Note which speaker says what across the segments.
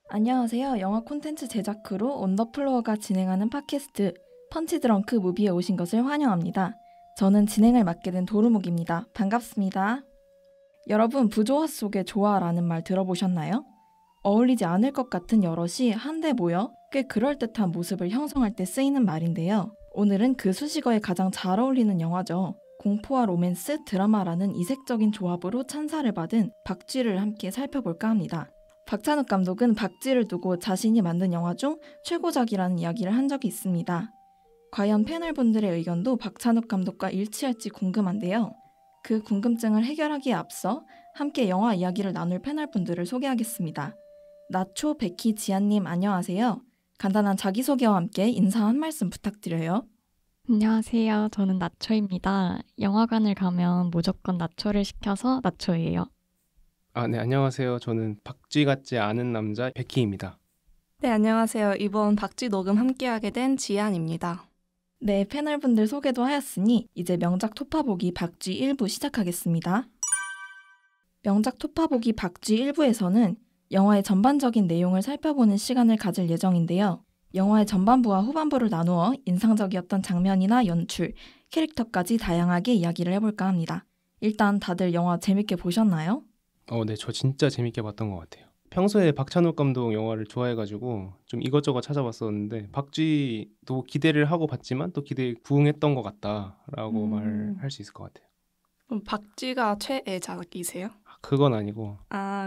Speaker 1: 안녕하세요. 영화 콘텐츠 제작 크루 온더플로어가 진행하는 팟캐스트 펀치드렁크 무비에 오신 것을 환영합니다. 저는 진행을 맡게 된 도루묵입니다. 반갑습니다. 여러분, 부조화 속의 조화라는 말 들어보셨나요? 어울리지 않을 것 같은 여럿이 한데 모여 꽤 그럴듯한 모습을 형성할 때 쓰이는 말인데요. 오늘은 그 수식어에 가장 잘 어울리는 영화죠. 공포와 로맨스, 드라마라는 이색적인 조합으로 찬사를 받은 박쥐를 함께 살펴볼까 합니다. 박찬욱 감독은 박쥐를 두고 자신이 만든 영화 중 최고작이라는 이야기를 한 적이 있습니다. 과연 패널분들의 의견도 박찬욱 감독과 일치할지 궁금한데요. 그 궁금증을 해결하기에 앞서 함께 영화 이야기를 나눌 패널분들을 소개하겠습니다. 나초, 베키, 지안님 안녕하세요. 간단한 자기소개와 함께 인사 한 말씀 부탁드려요.
Speaker 2: 안녕하세요. 저는 나초입니다. 영화관을 가면 무조건 나초를 시켜서 나초예요.
Speaker 3: 네, 안녕하세요. 저는 박쥐 같지 않은 남자 베키입니다.
Speaker 4: 네, 안녕하세요. 이번 박쥐 녹음 함께하게 된 지안입니다.
Speaker 1: 네, 패널분들 소개도 하였으니 이제 명작 토파보기 박쥐 1부 시작하겠습니다. 명작 토파보기 박쥐 1부에서는 영화의 전반적인 내용을 살펴보는 시간을 가질 예정인데요. 영화의 전반부와 후반부를 나누어 인상적이었던 장면이나 연출, 캐릭터까지 다양하게 이야기를 해볼까 합니다. 일단 다들 영화 재밌게 보셨나요?
Speaker 3: 네, 저 진짜 재밌게 봤던 것 같아요. 평소에 박찬욱 감독 영화를 좋아해가지고 좀 이것저것 찾아봤었는데 박쥐도 기대를 하고 봤지만 또 기대에 부응했던 것 같다라고 말할 수 있을 것 같아요.
Speaker 4: 그럼 박쥐가 최애작이세요?
Speaker 3: 그건 아니고.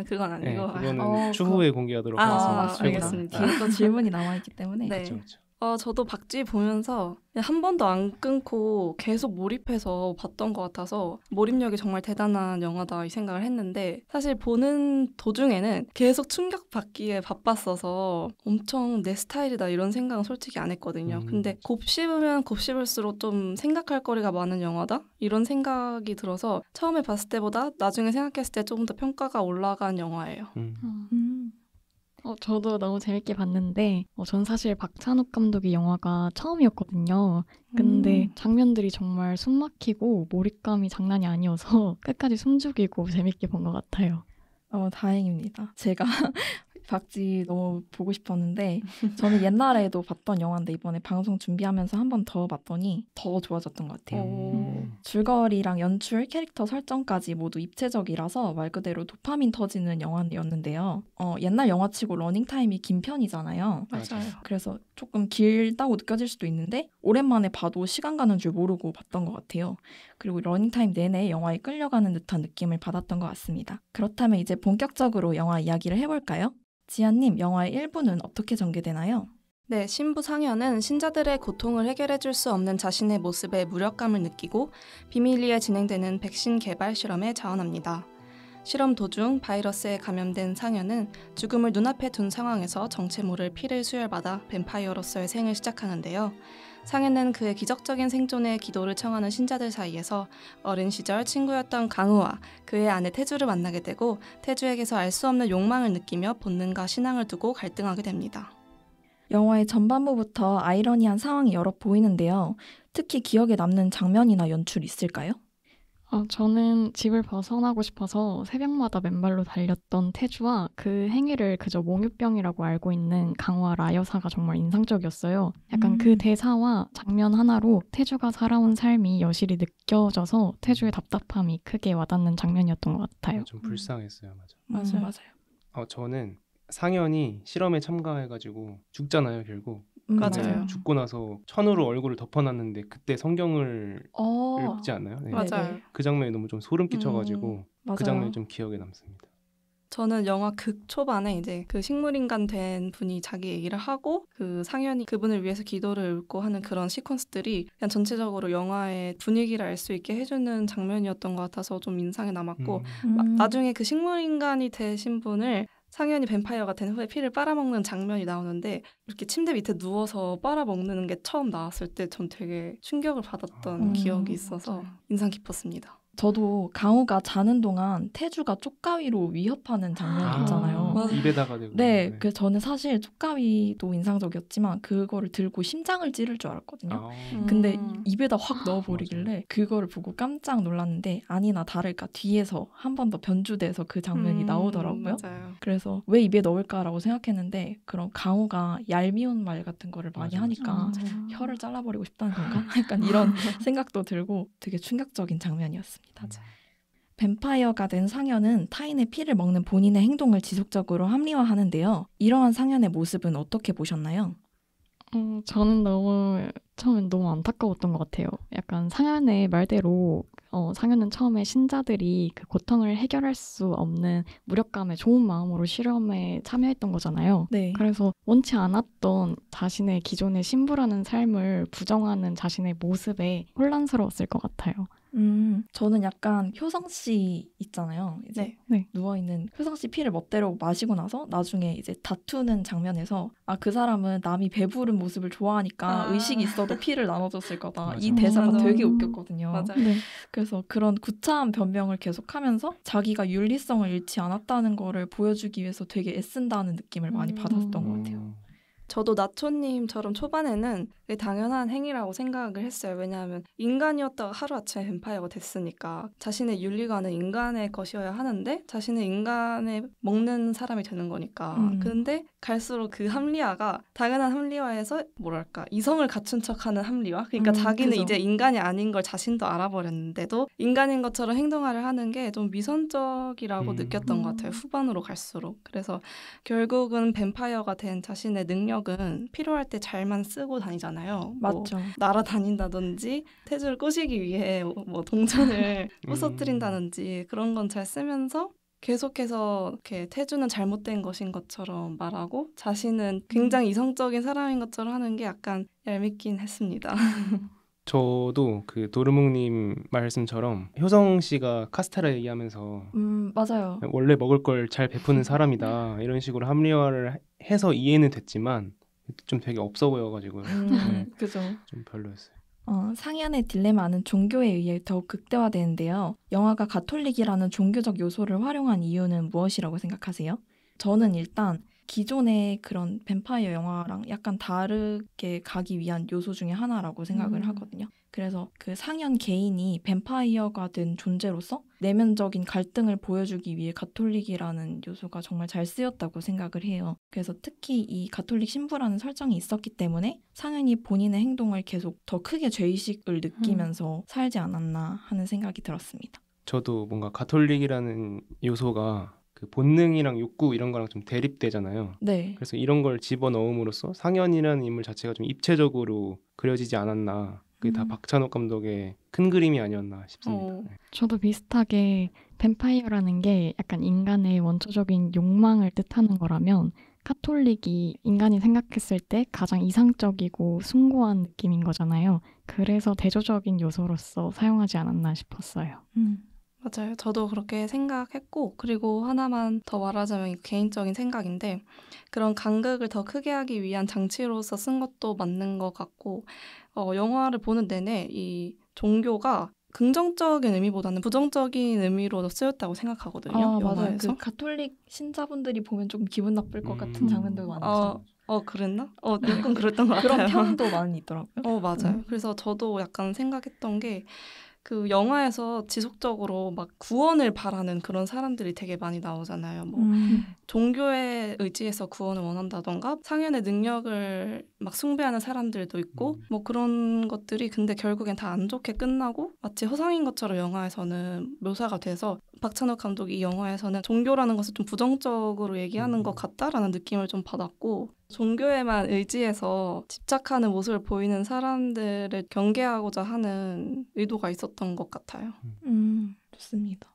Speaker 4: 그건 아니고.
Speaker 3: 네, 그거는 추후에 공개하도록 하겠습니다.
Speaker 4: 알겠습니다.
Speaker 1: 뒤에 또 질문이 남아있기 때문에.
Speaker 4: 네.
Speaker 3: 그렇죠.
Speaker 4: 저도 박쥐 보면서 한 번도 안 끊고 계속 몰입해서 봤던 것 같아서 몰입력이 정말 대단한 영화다 이 생각을 했는데, 사실 보는 도중에는 계속 충격받기에 바빴어서 엄청 내 스타일이다 이런 생각은 솔직히 안 했거든요. 근데 곱씹으면 곱씹을수록 좀 생각할 거리가 많은 영화다 이런 생각이 들어서 처음에 봤을 때보다 나중에 생각했을 때 조금 더 평가가 올라간 영화예요.
Speaker 2: 저도 너무 재밌게 봤는데 전 사실 박찬욱 감독의 영화가 처음이었거든요. 근데 장면들이 정말 숨막히고 몰입감이 장난이 아니어서 끝까지 숨죽이고 재밌게 본 것 같아요.
Speaker 1: 다행입니다. 제가 박쥐 너무 보고 싶었는데 저는 옛날에도 봤던 영화인데 이번에 방송 준비하면서 한 번 더 봤더니 더 좋아졌던 것 같아요. 줄거리랑 연출, 캐릭터 설정까지 모두 입체적이라서 말 그대로 도파민 터지는 영화였는데요. 옛날 영화치고 러닝타임이 긴 편이잖아요.
Speaker 4: 맞아요.
Speaker 1: 그래서 조금 길다고 느껴질 수도 있는데 오랜만에 봐도 시간 가는 줄 모르고 봤던 것 같아요. 그리고 러닝타임 내내 영화에 끌려가는 듯한 느낌을 받았던 것 같습니다. 그렇다면 이제 본격적으로 영화 이야기를 해볼까요? 지안님, 영화의 1부는 어떻게 전개되나요?
Speaker 4: 네, 신부 상현은 신자들의 고통을 해결해줄 수 없는 자신의 모습에 무력감을 느끼고 비밀리에 진행되는 백신 개발 실험에 자원합니다. 실험 도중 바이러스에 감염된 상현은 죽음을 눈앞에 둔 상황에서 정체 모를 피를 수혈받아 뱀파이어로서의 생을 시작하는데요. 상현은 그의 기적적인 생존에 기도를 청하는 신자들 사이에서 어린 시절 친구였던 강우와 그의 아내 태주를 만나게 되고 태주에게서 알 수 없는 욕망을 느끼며 본능과 신앙을 두고 갈등하게 됩니다.
Speaker 1: 영화의 전반부부터 아이러니한 상황이 여러 보이는데요. 특히 기억에 남는 장면이나 연출 있을까요?
Speaker 2: 저는 집을 벗어나고 싶어서 새벽마다 맨발로 달렸던 태주와 그 행위를 그저 몽유병이라고 알고 있는 강우와 라여사가 정말 인상적이었어요. 약간 그 대사와 장면 하나로 태주가 살아온 삶이 여실히 느껴져서 태주의 답답함이 크게 와닿는 장면이었던 것 같아요.
Speaker 3: 좀 불쌍했어요.
Speaker 1: 맞아요.
Speaker 3: 저는 상현이 실험에 참가해가지고 죽잖아요, 결국.
Speaker 4: 맞아요.
Speaker 3: 죽고 나서 천으로 얼굴을 덮어놨는데 그때 성경을 읽지 않나요? 네.
Speaker 4: 맞아요.
Speaker 3: 그 장면이 너무 좀 소름 끼쳐가지고
Speaker 1: 맞아요.
Speaker 3: 그 장면이 좀 기억에 남습니다.
Speaker 4: 저는 영화 극초반에 이제 그 식물인간 된 분이 자기 얘기를 하고 그 상현이 그분을 위해서 기도를 읽고 하는 그런 시퀀스들이 그냥 전체적으로 영화의 분위기를 알 수 있게 해주는 장면이었던 것 같아서 좀 인상에 남았고 나중에 그 식물인간이 되신 분을 상현이 뱀파이어가 된 후에 피를 빨아먹는 장면이 나오는데 이렇게 침대 밑에 누워서 빨아먹는 게 처음 나왔을 때 전 되게 충격을 받았던 기억이 있어서 인상 깊었습니다.
Speaker 1: 저도 강우가 자는 동안 태주가 쪽가위로 위협하는 장면이 있잖아요.
Speaker 4: 맞아.
Speaker 3: 입에다가 대고.
Speaker 1: 네, 그래서 저는 사실 쪽가위도 인상적이었지만 그거를 들고 심장을 찌를 줄 알았거든요.
Speaker 3: 아,
Speaker 1: 근데 입에다 확 넣어버리길래 그거를 보고 깜짝 놀랐는데 아니나 다를까 뒤에서 한 번 더 변주돼서 그 장면이 나오더라고요.
Speaker 4: 맞아요.
Speaker 1: 그래서 왜 입에 넣을까라고 생각했는데 그런 강우가 얄미운 말 같은 거를 많이
Speaker 3: 맞아,
Speaker 1: 하니까
Speaker 2: 맞아.
Speaker 1: 혀를 잘라버리고 싶다는 건가? 약간 이런 생각도 들고 되게 충격적인 장면이었습니다.
Speaker 4: 맞아요.
Speaker 1: 뱀파이어가 된 상현은 타인의 피를 먹는 본인의 행동을 지속적으로 합리화하는데요. 이러한 상현의 모습은 어떻게 보셨나요?
Speaker 2: 저는 처음엔 너무 안타까웠던 것 같아요. 약간 상현의 말대로 상현은 처음에 신자들이 그 고통을 해결할 수 없는 무력감에 좋은 마음으로 실험에 참여했던 거잖아요.
Speaker 1: 네.
Speaker 2: 그래서 원치 않았던 자신의 기존의 신부라는 삶을 부정하는 자신의 모습에 혼란스러웠을 것 같아요.
Speaker 1: 저는 약간 효성 씨 있잖아요. 이제
Speaker 2: 네.
Speaker 1: 누워있는 효성 씨 피를 멋대로 마시고 나서 나중에 이제 다투는 장면에서 그 사람은 남이 배부른 모습을 좋아하니까 의식이 있어도 피를 나눠줬을 거다.
Speaker 3: 맞아.
Speaker 1: 이 대사가
Speaker 4: 맞아.
Speaker 1: 되게 웃겼거든요.
Speaker 4: 맞아요.
Speaker 2: 네.
Speaker 1: 그래서 그런 구차한 변명을 계속하면서 자기가 윤리성을 잃지 않았다는 거를 보여주기 위해서 되게 애쓴다는 느낌을 많이 받았던 것 같아요.
Speaker 4: 저도 나초님처럼 초반에는 그게 당연한 행위라고 생각을 했어요. 왜냐하면 인간이었다가 하루아침에 뱀파이어가 됐으니까 자신의 윤리관은 인간의 것이어야 하는데 자신은 인간에 먹는 사람이 되는 거니까. 근데 갈수록 그 합리화가 당연한 합리화에서 뭐랄까 이성을 갖춘 척하는 합리화? 그러니까 자기는
Speaker 1: 그죠.
Speaker 4: 이제 인간이 아닌 걸 자신도 알아버렸는데도 인간인 것처럼 행동하려 하는 게 좀 미선적이라고 느꼈던 것 같아요. 후반으로 갈수록. 그래서 결국은 뱀파이어가 된 자신의 능력은 필요할 때 잘만 쓰고 다니잖아요. 뭐
Speaker 1: 맞죠.
Speaker 4: 날아다닌다든지 태주를 꼬시기 위해 뭐 동전을 부서뜨린다든지 그런 건 잘 쓰면서 계속해서 이렇게 태주는 잘못된 것인 것처럼 말하고 자신은 굉장히 이성적인 사람인 것처럼 하는 게 약간 얄밉긴 했습니다.
Speaker 3: 저도 그 도르묵님 말씀처럼 효성 씨가 카스테라 얘기하면서
Speaker 1: 맞아요.
Speaker 3: 원래 먹을 걸 잘 베푸는 사람이다 이런 식으로 합리화를 해서 이해는 됐지만 좀 되게 없어 보여가지고
Speaker 1: 그죠.
Speaker 3: 좀 별로였어요.
Speaker 1: 상현의 딜레마는 종교에 의해 더욱 극대화되는데요. 영화가 가톨릭이라는 종교적 요소를 활용한 이유는 무엇이라고 생각하세요? 저는 일단 기존의 그런 뱀파이어 영화랑 약간 다르게 가기 위한 요소 중에 하나라고 생각을 하거든요. 그래서 그 상현 개인이 뱀파이어가 된 존재로서 내면적인 갈등을 보여주기 위해 가톨릭이라는 요소가 정말 잘 쓰였다고 생각을 해요. 그래서 특히 이 가톨릭 신부라는 설정이 있었기 때문에 상현이 본인의 행동을 계속 더 크게 죄의식을 느끼면서 살지 않았나 하는 생각이 들었습니다.
Speaker 3: 저도 뭔가 가톨릭이라는 요소가 그 본능이랑 욕구 이런 거랑 좀 대립되잖아요.
Speaker 1: 네.
Speaker 3: 그래서 이런 걸 집어넣음으로써 상현이라는 인물 자체가 좀 입체적으로 그려지지 않았나. 그게 다 박찬욱 감독의 큰 그림이 아니었나 싶습니다. 네.
Speaker 2: 저도 비슷하게 뱀파이어라는 게 약간 인간의 원초적인 욕망을 뜻하는 거라면 카톨릭이 인간이 생각했을 때 가장 이상적이고 숭고한 느낌인 거잖아요. 그래서 대조적인 요소로서 사용하지 않았나 싶었어요.
Speaker 4: 맞아요. 저도 그렇게 생각했고 그리고 하나만 더 말하자면 개인적인 생각인데 그런 간극을 더 크게 하기 위한 장치로서 쓴 것도 맞는 것 같고 영화를 보는 내내 이 종교가 긍정적인 의미보다는 부정적인 의미로 쓰였다고 생각하거든요.
Speaker 1: 맞아요.
Speaker 4: 영화에서.
Speaker 1: 그 가톨릭 신자분들이 보면 조금 기분 나쁠 것 같은 장면도 많이 있어요.
Speaker 4: 그랬나? 조금 그랬던 것 같아요.
Speaker 1: 그런 평도 많이 있더라고요.
Speaker 4: 맞아요. 그래서 저도 약간 생각했던 게 그 영화에서 지속적으로 막 구원을 바라는 그런 사람들이 되게 많이 나오잖아요. 뭐 종교에 의지해서 구원을 원한다던가 상현의 능력을 막 숭배하는 사람들도 있고 뭐 그런 것들이 근데 결국엔 다 안 좋게 끝나고 마치 허상인 것처럼 영화에서는 묘사가 돼서 박찬욱 감독이 이 영화에서는 종교라는 것을 좀 부정적으로 얘기하는 것 같다라는 느낌을 좀 받았고 종교에만 의지해서 집착하는 모습을 보이는 사람들을 경계하고자 하는 의도가 있었던 것 같아요.
Speaker 1: 좋습니다.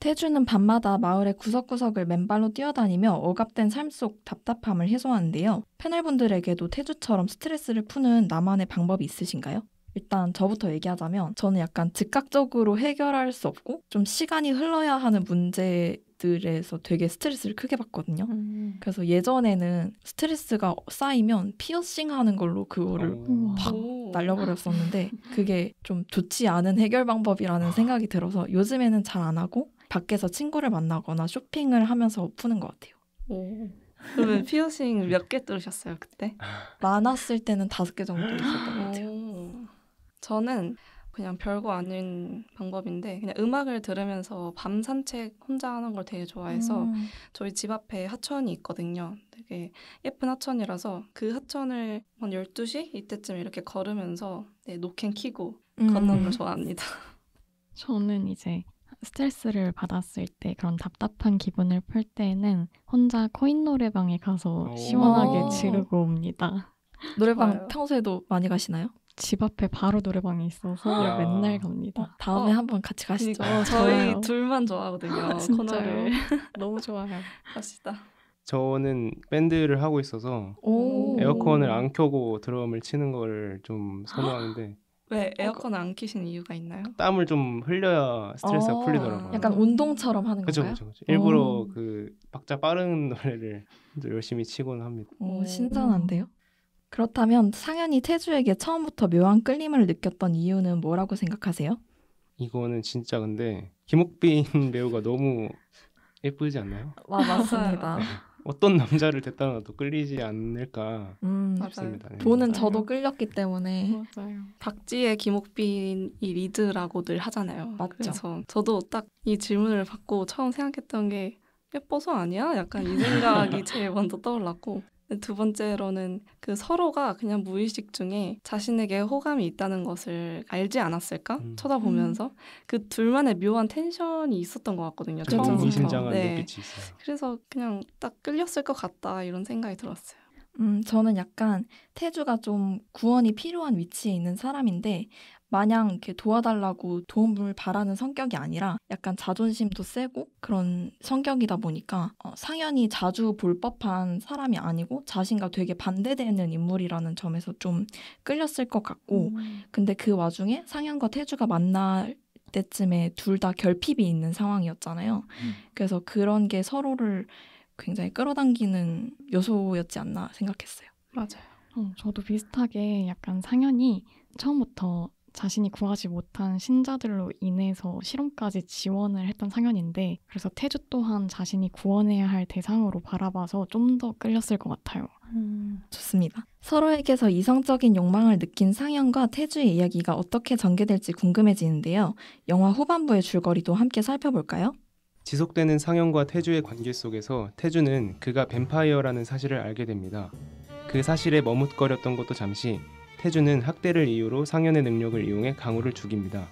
Speaker 1: 태주는 밤마다 마을의 구석구석을 맨발로 뛰어다니며 억압된 삶 속 답답함을 해소하는데요. 패널분들에게도 태주처럼 스트레스를 푸는 나만의 방법이 있으신가요? 일단 저부터 얘기하자면 저는 약간 즉각적으로 해결할 수 없고 좀 시간이 흘러야 하는 문제들에서 되게 스트레스를 크게 받거든요. 그래서 예전에는 스트레스가 쌓이면 피어싱 하는 걸로 그거를 팍 날려버렸었는데 그게 좀 좋지 않은 해결 방법이라는 생각이 들어서 요즘에는 잘 안 하고 밖에서 친구를 만나거나 쇼핑을 하면서 푸는 것 같아요.
Speaker 4: 그러면 피어싱 몇 개 뚫으셨어요 그때?
Speaker 1: 많았을 때는 5개 정도 있었던 것 같아요.
Speaker 4: 저는 그냥 별거 아닌 방법인데 그냥 음악을 들으면서 밤 산책 혼자 하는 걸 되게 좋아해서 저희 집 앞에 하천이 있거든요. 되게 예쁜 하천이라서 그 하천을 한 12시 이때쯤 이렇게 걸으면서 노캔 키고 걷는 걸 좋아합니다.
Speaker 2: 저는 이제 스트레스를 받았을 때 그런 답답한 기분을 풀 때는 혼자 코인 노래방에 가서 시원하게 지르고 옵니다.
Speaker 1: 노래방
Speaker 4: 좋아요.
Speaker 1: 평소에도 많이 가시나요?
Speaker 2: 집 앞에 바로 노래방이 있어서
Speaker 3: 야.
Speaker 2: 맨날 갑니다.
Speaker 1: 다음에 한번 같이 가시죠.
Speaker 4: 그러니까 저희
Speaker 2: 좋아요.
Speaker 4: 둘만 좋아하거든요. 코너를
Speaker 2: 진짜요? 너무 좋아요.
Speaker 4: 갑시다.
Speaker 3: 저는 밴드를 하고 있어서
Speaker 1: 오.
Speaker 3: 에어컨을 안 켜고 드럼을 치는 걸 좀 선호하는데
Speaker 4: 왜 에어컨을 안 켜신 이유가 있나요?
Speaker 3: 땀을 좀 흘려야 스트레스가 풀리더라고요.
Speaker 1: 약간 운동처럼 하는
Speaker 3: 그쵸,
Speaker 1: 건가요?
Speaker 3: 그쵸, 그쵸. 일부러
Speaker 1: 오.
Speaker 3: 그 박자 빠른 노래를 열심히 치곤 합니다.
Speaker 1: 오, 신선한데요? 그렇다면 상현이 태주에게 처음부터 묘한 끌림을 느꼈던 이유는 뭐라고 생각하세요?
Speaker 3: 이거는 진짜 근데 김옥빈 배우가 너무 예쁘지 않나요?
Speaker 1: 맞습니다.
Speaker 3: 어떤 남자를 됐다가도 끌리지 않을까
Speaker 4: 맞아요.
Speaker 3: 싶습니다. 네.
Speaker 1: 보는
Speaker 2: 맞아요.
Speaker 1: 저도 끌렸기 때문에
Speaker 2: 맞아요.
Speaker 4: 박지의 김옥빈이 리드라고 늘 하잖아요.
Speaker 1: 맞죠.
Speaker 4: 그래서 저도 딱 이 질문을 받고 처음 생각했던 게 예뻐서 아니야? 약간 이 생각이 제일 먼저 떠올랐고 두 번째로는 그 서로가 그냥 무의식 중에 자신에게 호감이 있다는 것을 알지 않았을까? 쳐다보면서 그 둘만의 묘한 텐션이 있었던 것 같거든요.
Speaker 1: 그쵸.
Speaker 4: 처음부터.
Speaker 3: 의미심장한
Speaker 4: 네.
Speaker 3: 눈빛이 있어요.
Speaker 4: 그래서 그냥 딱 끌렸을 것 같다 이런 생각이 들었어요.
Speaker 1: 저는 약간 태주가 좀 구원이 필요한 위치에 있는 사람인데 마냥 이렇게 도와달라고 도움을 바라는 성격이 아니라 약간 자존심도 세고 그런 성격이다 보니까 상현이 자주 볼 법한 사람이 아니고 자신과 되게 반대되는 인물이라는 점에서 좀 끌렸을 것 같고 근데 그 와중에 상현과 태주가 만날 때쯤에 둘 다 결핍이 있는 상황이었잖아요. 그래서 그런 게 서로를 굉장히 끌어당기는 요소였지 않나 생각했어요.
Speaker 4: 맞아요.
Speaker 2: 저도 비슷하게 약간 상현이 처음부터 자신이 구하지 못한 신자들로 인해서 실험까지 지원을 했던 상현인데 그래서 태주 또한 자신이 구원해야 할 대상으로 바라봐서 좀 더 끌렸을 것 같아요.
Speaker 1: 좋습니다. 서로에게서 이성적인 욕망을 느낀 상현과 태주의 이야기가 어떻게 전개될지 궁금해지는데요. 영화 후반부의 줄거리도 함께 살펴볼까요?
Speaker 3: 지속되는 상현과 태주의 관계 속에서 태주는 그가 뱀파이어라는 사실을 알게 됩니다. 그 사실에 머뭇거렸던 것도 잠시 태주는 학대를 이유로 상현의 능력을 이용해 강우를 죽입니다.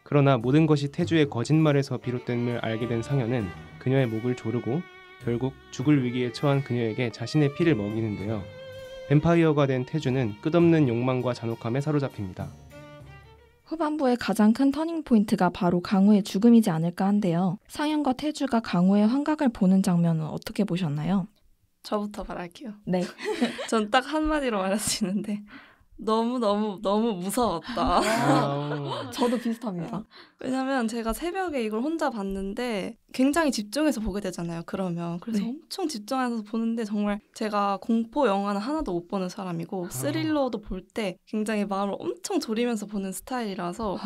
Speaker 3: 그러나 모든 것이 태주의 거짓말에서 비롯됨을 알게 된 상현은 그녀의 목을 조르고 결국 죽을 위기에 처한 그녀에게 자신의 피를 먹이는데요. 뱀파이어가 된 태주는 끝없는 욕망과 잔혹함에 사로잡힙니다.
Speaker 1: 후반부의 가장 큰 터닝포인트가 바로 강우의 죽음이지 않을까 한데요. 상현과 태주가 강우의 환각을 보는 장면은 어떻게 보셨나요?
Speaker 4: 저부터 말할게요.
Speaker 1: 네.
Speaker 4: 전 딱 한마디로 말할 수 있는데 너무 무서웠다.
Speaker 1: 저도 비슷합니다.
Speaker 4: 왜냐면 제가 새벽에 이걸 혼자 봤는데 굉장히 집중해서 보게 되잖아요. 그러면 그래서
Speaker 1: 네.
Speaker 4: 엄청 집중해서 보는데 정말 제가 공포 영화는 하나도 못 보는 사람이고 스릴러도 볼 때 굉장히 마음을 엄청 졸이면서 보는 스타일이라서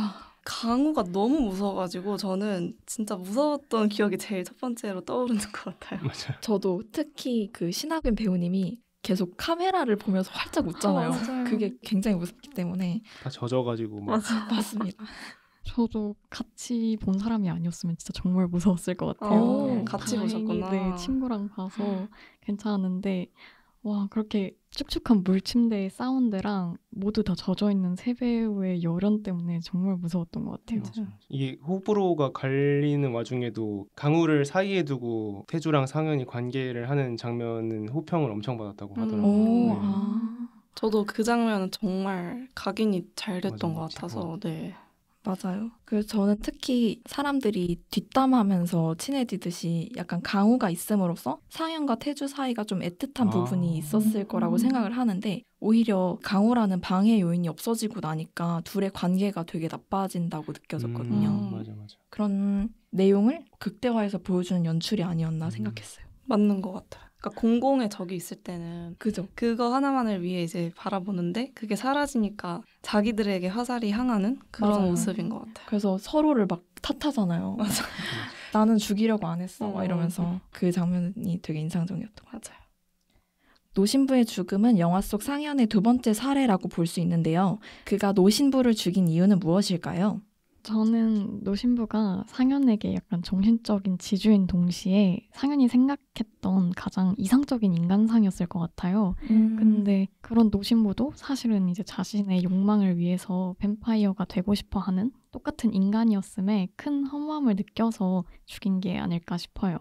Speaker 4: 강우가 너무 무서워가지고 저는 진짜 무서웠던 기억이 제일 첫 번째로 떠오르는 것 같아요.
Speaker 3: 맞아요.
Speaker 1: 저도 특히 그 신하균 배우님이 계속 카메라를 보면서 활짝 웃잖아요.
Speaker 4: 맞아요.
Speaker 1: 그게 굉장히 무섭기 때문에
Speaker 3: 다 젖어가지고 막
Speaker 1: 맞습니다.
Speaker 2: 저도 같이 본 사람이 아니었으면 진짜 정말 무서웠을 것 같아요.
Speaker 4: 같이
Speaker 2: 다행히
Speaker 4: 보셨구나.
Speaker 2: 네, 친구랑 봐서 괜찮았는데 와 그렇게 축축한 물침대의 사운드랑 모두 다 젖어있는 세 배우의 열연 때문에 정말 무서웠던 것 같아요.
Speaker 4: 맞아요.
Speaker 3: 이게 호불호가 갈리는 와중에도 강우를 사이에 두고 태주랑 상현이 관계를 하는 장면은 호평을 엄청 받았다고 하더라고요.
Speaker 1: 오,
Speaker 3: 네.
Speaker 1: 아.
Speaker 4: 저도 그 장면은 정말 각인이 잘 됐던
Speaker 3: 맞아,
Speaker 4: 것 같아서 네.
Speaker 1: 맞아요. 그래서 저는 특히 사람들이 뒷담하면서 친해지듯이 약간 강우가 있음으로써 상현과 태주 사이가 좀 애틋한 부분이 있었을 거라고 생각을 하는데 오히려 강우라는 방해 요인이 없어지고 나니까 둘의 관계가 되게 나빠진다고 느껴졌거든요.
Speaker 3: 맞아.
Speaker 1: 그런 내용을 극대화해서 보여주는 연출이 아니었나 생각했어요.
Speaker 4: 맞는 것 같아요. 그러니까 공공의 적이 있을 때는
Speaker 1: 그죠?
Speaker 4: 그거 하나만을 위해 이제 바라보는데 그게 사라지니까 자기들에게 화살이 향하는 그런
Speaker 1: 맞아요.
Speaker 4: 모습인 것 같아요.
Speaker 1: 그래서 서로를 막 탓하잖아요.
Speaker 4: 맞아.
Speaker 1: 나는 죽이려고 안 했어. 막
Speaker 4: 어.
Speaker 1: 이러면서 그 장면이 되게 인상적이었던 것 같아요.
Speaker 4: 맞아요.
Speaker 1: 노신부의 죽음은 영화 속 상현의 두 번째 사례라고 볼 수 있는데요. 그가 노신부를 죽인 이유는 무엇일까요?
Speaker 2: 저는 노신부가 상현에게 약간 정신적인 지주인 동시에 상현이 생각했던 가장 이상적인 인간상이었을 것 같아요. 근데 그런 노신부도 사실은 이제 자신의 욕망을 위해서 뱀파이어가 되고 싶어 하는 똑같은 인간이었음에 큰 허무함을 느껴서 죽인 게 아닐까 싶어요.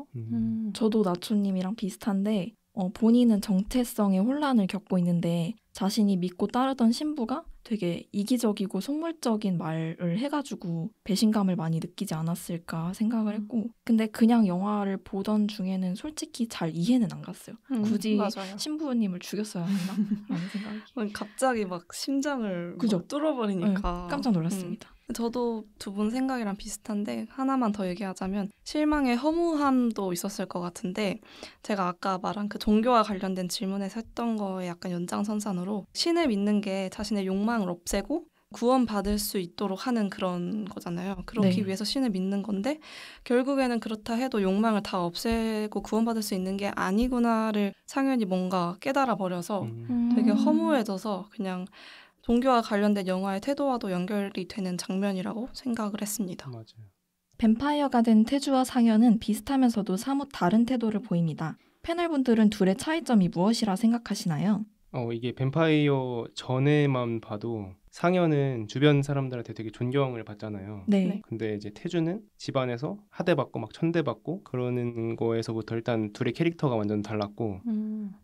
Speaker 1: 저도 나초님이랑 비슷한데 본인은 정체성의 혼란을 겪고 있는데 자신이 믿고 따르던 신부가 되게 이기적이고 속물적인 말을 해가지고 배신감을 많이 느끼지 않았을까 생각을 했고 근데 그냥 영화를 보던 중에는 솔직히 잘 이해는 안 갔어요. 굳이
Speaker 4: 맞아요.
Speaker 1: 신부님을 죽였어야 했나? 라는 생각이.
Speaker 4: 갑자기 막 심장을
Speaker 1: 그죠?
Speaker 4: 막 뚫어버리니까.
Speaker 1: 네, 깜짝 놀랐습니다.
Speaker 4: 저도 두 분 생각이랑 비슷한데 하나만 더 얘기하자면 실망의 허무함도 있었을 것 같은데 제가 아까 말한 그 종교와 관련된 질문에서 했던 거에 약간 연장선상으로 신을 믿는 게 자신의 욕망을 없애고 구원받을 수 있도록 하는 그런 거잖아요. 그렇기
Speaker 1: 네.
Speaker 4: 위해서 신을 믿는 건데 결국에는 그렇다 해도 욕망을 다 없애고 구원받을 수 있는 게 아니구나를 상현이 뭔가 깨달아 버려서 되게 허무해져서 그냥 종교와 관련된 영화의 태도와도 연결이 되는 장면이라고 생각을 했습니다.
Speaker 3: 맞아요.
Speaker 1: 뱀파이어가 된 태주와 상현은 비슷하면서도 사뭇 다른 태도를 보입니다. 패널분들은 둘의 차이점이 무엇이라 생각하시나요?
Speaker 3: 이게 뱀파이어 전에만 봐도 상현은 주변 사람들한테 되게 존경을 받잖아요.
Speaker 1: 네.
Speaker 3: 근데 이제 태주는 집안에서 하대받고 막 천대받고 그러는 거에서부터 일단 둘의 캐릭터가 완전 달랐고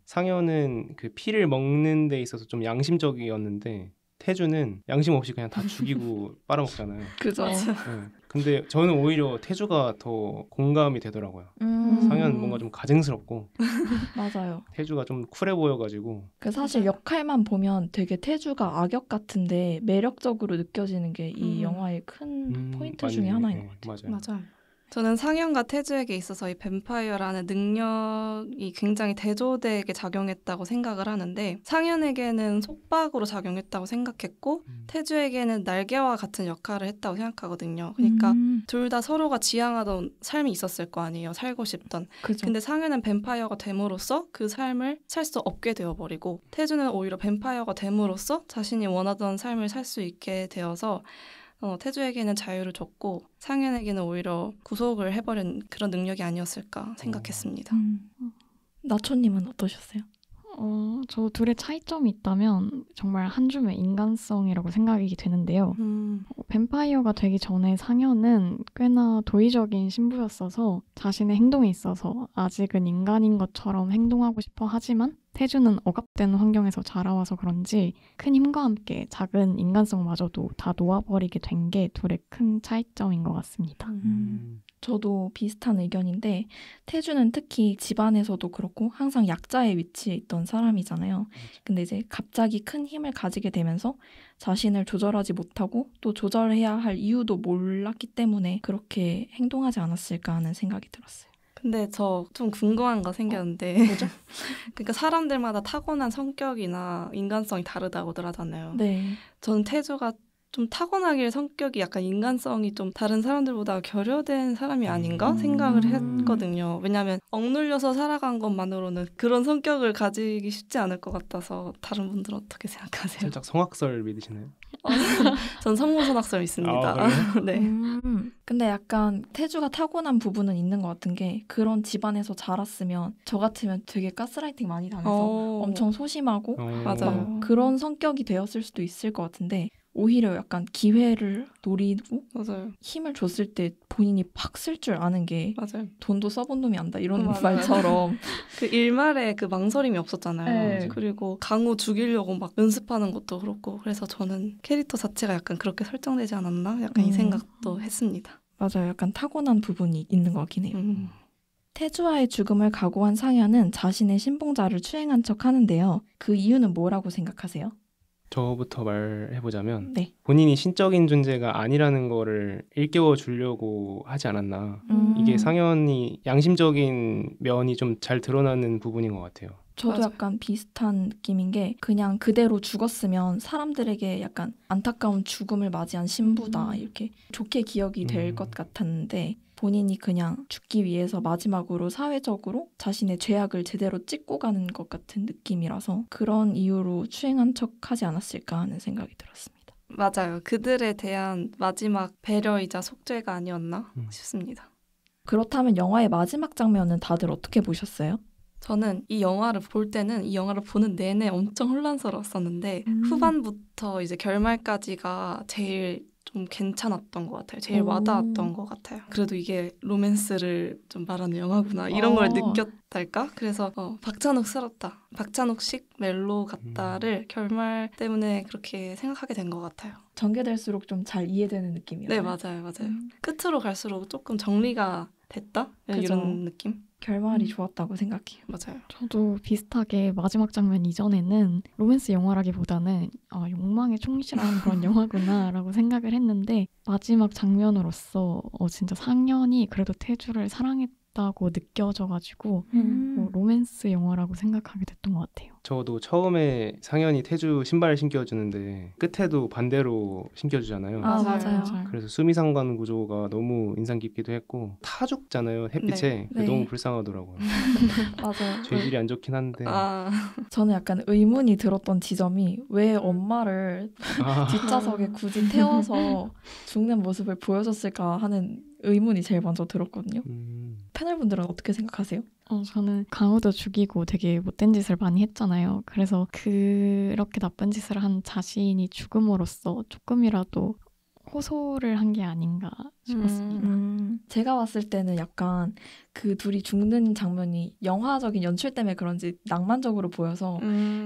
Speaker 3: 상현은 그 피를 먹는 데 있어서 좀 양심적이었는데 태주는 양심 없이 그냥 다 죽이고 빨아먹잖아요.
Speaker 1: 그죠.
Speaker 3: 네. 근데 저는 오히려 태주가 더 공감이 되더라고요. 상현은 뭔가 좀 가증스럽고
Speaker 1: 맞아요.
Speaker 3: 태주가 좀 쿨해 보여가지고
Speaker 1: 그 사실 역할만 보면 되게 태주가 악역 같은데 매력적으로 느껴지는 게 이 영화의 큰 포인트 중에 하나인 것 같아요.
Speaker 3: 맞아요.
Speaker 4: 저는 상현과 태주에게 있어서 이 뱀파이어라는 능력이 굉장히 대조되게 작용했다고 생각을 하는데 상현에게는 속박으로 작용했다고 생각했고 태주에게는 날개와 같은 역할을 했다고 생각하거든요. 그러니까 둘 다 서로가 지향하던 삶이 있었을 거 아니에요. 살고 싶던.
Speaker 1: 그죠.
Speaker 4: 근데 상현은 뱀파이어가 됨으로써 그 삶을 살 수 없게 되어버리고 태주는 오히려 뱀파이어가 됨으로써 자신이 원하던 삶을 살 수 있게 되어서 태주에게는 자유를 줬고 상현에게는 오히려 구속을 해버린 그런 능력이 아니었을까 생각했습니다.
Speaker 1: 나초님은 어떠셨어요?
Speaker 2: 저 둘의 차이점이 있다면 정말 한 줌의 인간성이라고 생각이 되는데요. 뱀파이어가 되기 전에 상현은 꽤나 도의적인 신부였어서 자신의 행동에 있어서 아직은 인간인 것처럼 행동하고 싶어 하지만 태주는 억압된 환경에서 자라와서 그런지 큰 힘과 함께 작은 인간성마저도 다 놓아버리게 된 게 둘의 큰 차이점인 것 같습니다.
Speaker 1: 저도 비슷한 의견인데 태주는 특히 집안에서도 그렇고 항상 약자의 위치에 있던 사람이잖아요. 근데 이제 갑자기 큰 힘을 가지게 되면서 자신을 조절하지 못하고 또 조절해야 할 이유도 몰랐기 때문에 그렇게 행동하지 않았을까 하는 생각이 들었어요.
Speaker 4: 근데 저 좀 궁금한 거 생겼는데
Speaker 1: 뭐죠?
Speaker 4: 그러니까 사람들마다 타고난 성격이나 인간성이 다르다고들 하잖아요.
Speaker 1: 네.
Speaker 4: 저는 태주가 좀 타고나길 성격이 약간 인간성이 좀 다른 사람들보다 결여된 사람이 아닌가 생각을 했거든요. 왜냐하면 억눌려서 살아간 것만으로는 그런 성격을 가지기 쉽지 않을 것 같아서 다른 분들은 어떻게 생각하세요?
Speaker 3: 살짝 성악설 믿으시나요?
Speaker 4: 전 성모선악설 있습니다. 네.
Speaker 1: 근데 약간 태주가 타고난 부분은 있는 것 같은 게 그런 집안에서 자랐으면 저 같으면 되게 가스라이팅 많이 당해서 엄청 소심하고
Speaker 4: 맞아요.
Speaker 1: 막 그런 성격이 되었을 수도 있을 것 같은데 오히려 약간 기회를 노리고
Speaker 4: 맞아요.
Speaker 1: 힘을 줬을 때 본인이 팍 쓸 줄 아는 게
Speaker 4: 맞아요.
Speaker 1: 돈도 써본 놈이 안다 이런
Speaker 4: 맞아요.
Speaker 1: 말처럼
Speaker 4: 그 일말에 그 망설임이 없었잖아요.
Speaker 1: 네.
Speaker 4: 그리고 강우 죽이려고 막 연습하는 것도 그렇고 그래서 저는 캐릭터 자체가 약간 그렇게 설정되지 않았나? 약간 이 생각도 했습니다.
Speaker 1: 맞아요. 약간 타고난 부분이 있는 것 같긴 해요.
Speaker 4: 음.
Speaker 1: 태주와의 죽음을 각오한 상현은 자신의 신봉자를 추행한 척 하는데요. 그 이유는 뭐라고 생각하세요?
Speaker 3: 저부터 말해보자면
Speaker 1: 네.
Speaker 3: 본인이 신적인 존재가 아니라는 거를 일깨워 주려고 하지 않았나. 이게 상현이 양심적인 면이 좀 잘 드러나는 부분인 것 같아요.
Speaker 1: 저도
Speaker 4: 맞아요.
Speaker 1: 약간 비슷한 느낌인 게 그냥 그대로 죽었으면 사람들에게 약간 안타까운 죽음을 맞이한 신부다 이렇게 좋게 기억이 될 것 같았는데 본인이 그냥 죽기 위해서 마지막으로 사회적으로 자신의 죄악을 제대로 찢고 가는 것 같은 느낌이라서 그런 이유로 추행한 척 하지 않았을까 하는 생각이 들었습니다.
Speaker 4: 맞아요. 그들에 대한 마지막 배려이자 속죄가 아니었나 싶습니다.
Speaker 1: 그렇다면 영화의 마지막 장면은 다들 어떻게 보셨어요?
Speaker 4: 저는 이 영화를 볼 때는 이 영화를 보는 내내 엄청 혼란스러웠었는데 후반부터 이제 결말까지가 제일 좀 괜찮았던 것 같아요. 제일 와닿았던 것 같아요. 그래도 이게 로맨스를 좀 말하는 영화구나 이런 걸 느꼈달까? 그래서 박찬욱스럽다. 박찬욱식 멜로 같다를 결말 때문에 그렇게 생각하게 된 것 같아요.
Speaker 1: 전개될수록 좀 잘 이해되는 느낌이요.
Speaker 4: 네, 맞아요. 끝으로 갈수록 조금 정리가 됐다?
Speaker 1: 그죠.
Speaker 4: 이런 느낌?
Speaker 1: 결말이 좋았다고 생각해요.
Speaker 4: 맞아요.
Speaker 2: 저도 비슷하게 마지막 장면 이전에는 로맨스 영화라기보다는 욕망에 충실한 그런 영화구나라고 생각을 했는데 마지막 장면으로서 진짜 상현이 그래도 태주를 사랑했다고 느껴져가지고 로맨스 영화라고 생각하게 됐던 것 같아요.
Speaker 3: 저도 처음에 상현이 태주 신발 신겨주는데 끝에도 반대로 신겨주잖아요.
Speaker 1: 맞아요.
Speaker 3: 그래서 수미상관 구조가 너무 인상 깊기도 했고 타 죽잖아요. 햇빛에.
Speaker 1: 네.
Speaker 3: 너무 불쌍하더라고요.
Speaker 1: 맞아요.
Speaker 3: 죄질이 안 좋긴 한데
Speaker 1: 저는 약간 의문이 들었던 지점이 왜 엄마를 뒷좌석에 굳이 태워서 죽는 모습을 보여줬을까 하는 의문이 제일 먼저 들었거든요. 패널분들은 어떻게 생각하세요?
Speaker 2: 저는 강우도 죽이고 되게 못된 짓을 많이 했잖아요. 그래서 그렇게 나쁜 짓을 한 자신이 죽음으로써 조금이라도 호소를 한 게 아닌가 싶었습니다.
Speaker 1: 제가 봤을 때는 약간 그 둘이 죽는 장면이 영화적인 연출 때문에 그런지 낭만적으로 보여서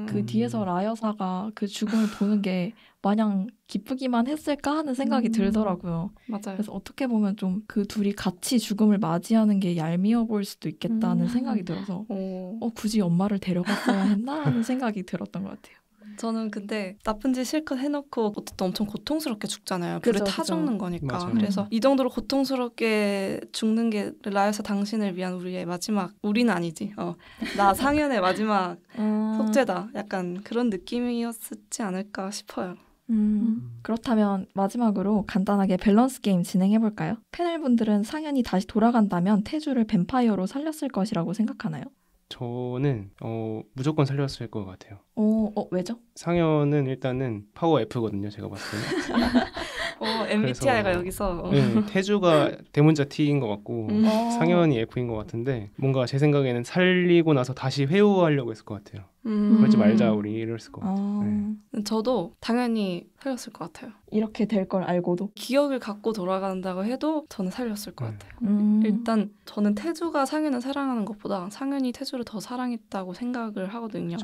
Speaker 1: 그 뒤에서 라여사가 그 죽음을 보는 게 마냥 기쁘기만 했을까 하는 생각이 들더라고요.
Speaker 4: 맞아요.
Speaker 1: 그래서 어떻게 보면 좀 그 둘이 같이 죽음을 맞이하는 게 얄미워 보일 수도 있겠다는 생각이 들어서 굳이 엄마를 데려갔어야 했나 하는 생각이 들었던 것 같아요.
Speaker 4: 저는 근데 나쁜 짓 실컷 해놓고 어쨌든 엄청 고통스럽게 죽잖아요. 불에 타 죽는 거니까.
Speaker 3: 맞아요.
Speaker 4: 그래서 이 정도로 고통스럽게 죽는 게 라여사 당신을 위한 우리의 마지막, 우리는 아니지. 나 상현의 마지막 속죄다. 약간 그런 느낌이었지 않을까 싶어요.
Speaker 1: 그렇다면 마지막으로 간단하게 밸런스 게임 진행해볼까요? 패널분들은 상현이 다시 돌아간다면 태주를 뱀파이어로 살렸을 것이라고 생각하나요?
Speaker 3: 저는 무조건 살렸을 것 같아요.
Speaker 1: 왜죠?
Speaker 3: 상현은 일단은 파워 F거든요. 제가 봤을 때는.
Speaker 4: MBTI가
Speaker 3: 그래서,
Speaker 4: 여기서
Speaker 3: 네, 태주가 대문자 T인 것 같고 상현이 F인 것 같은데 뭔가 제 생각에는 살리고 나서 다시 회유하려고 했을 것 같아요. 그러지 말자 우리 이랬을 것 같아요. 네.
Speaker 4: 저도 당연히 살렸을 것 같아요.
Speaker 1: 이렇게 될 걸 알고도?
Speaker 4: 기억을 갖고 돌아간다고 해도 저는 살렸을 것 같아요. 일단 저는 태주가 상현을 사랑하는 것보다 상현이 태주를 더 사랑했다고 생각을 하거든요.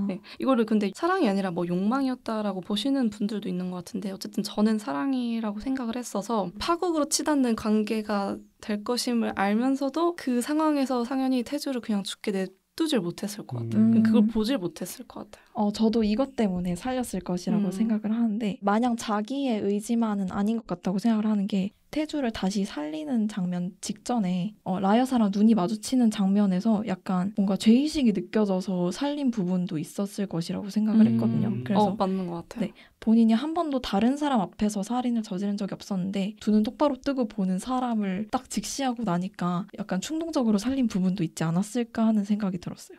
Speaker 4: 네. 이거를 근데 사랑이 아니라 뭐 욕망이었다라고 보시는 분들도 있는 것 같은데 어쨌든 저는 사랑이라고 생각을 했어서 파국으로 치닫는 관계가 될 것임을 알면서도 그 상황에서 상현이 태주를 그냥 죽게 냅두질 못했을 것 같아요. 그걸 보질 못했을 것 같아요.
Speaker 1: 저도 이것 때문에 살렸을 것이라고 생각을 하는데 마냥 자기의 의지만은 아닌 것 같다고 생각을 하는 게 태주를 다시 살리는 장면 직전에 라여사랑 눈이 마주치는 장면에서 약간 뭔가 죄의식이 느껴져서 살린 부분도 있었을 것이라고 생각을 했거든요. 그래서
Speaker 4: 맞는 것 같아요.
Speaker 1: 네, 본인이 한 번도 다른 사람 앞에서 살인을 저지른 적이 없었는데 두 눈 똑바로 뜨고 보는 사람을 딱 직시하고 나니까 약간 충동적으로 살린 부분도 있지 않았을까 하는 생각이 들었어요.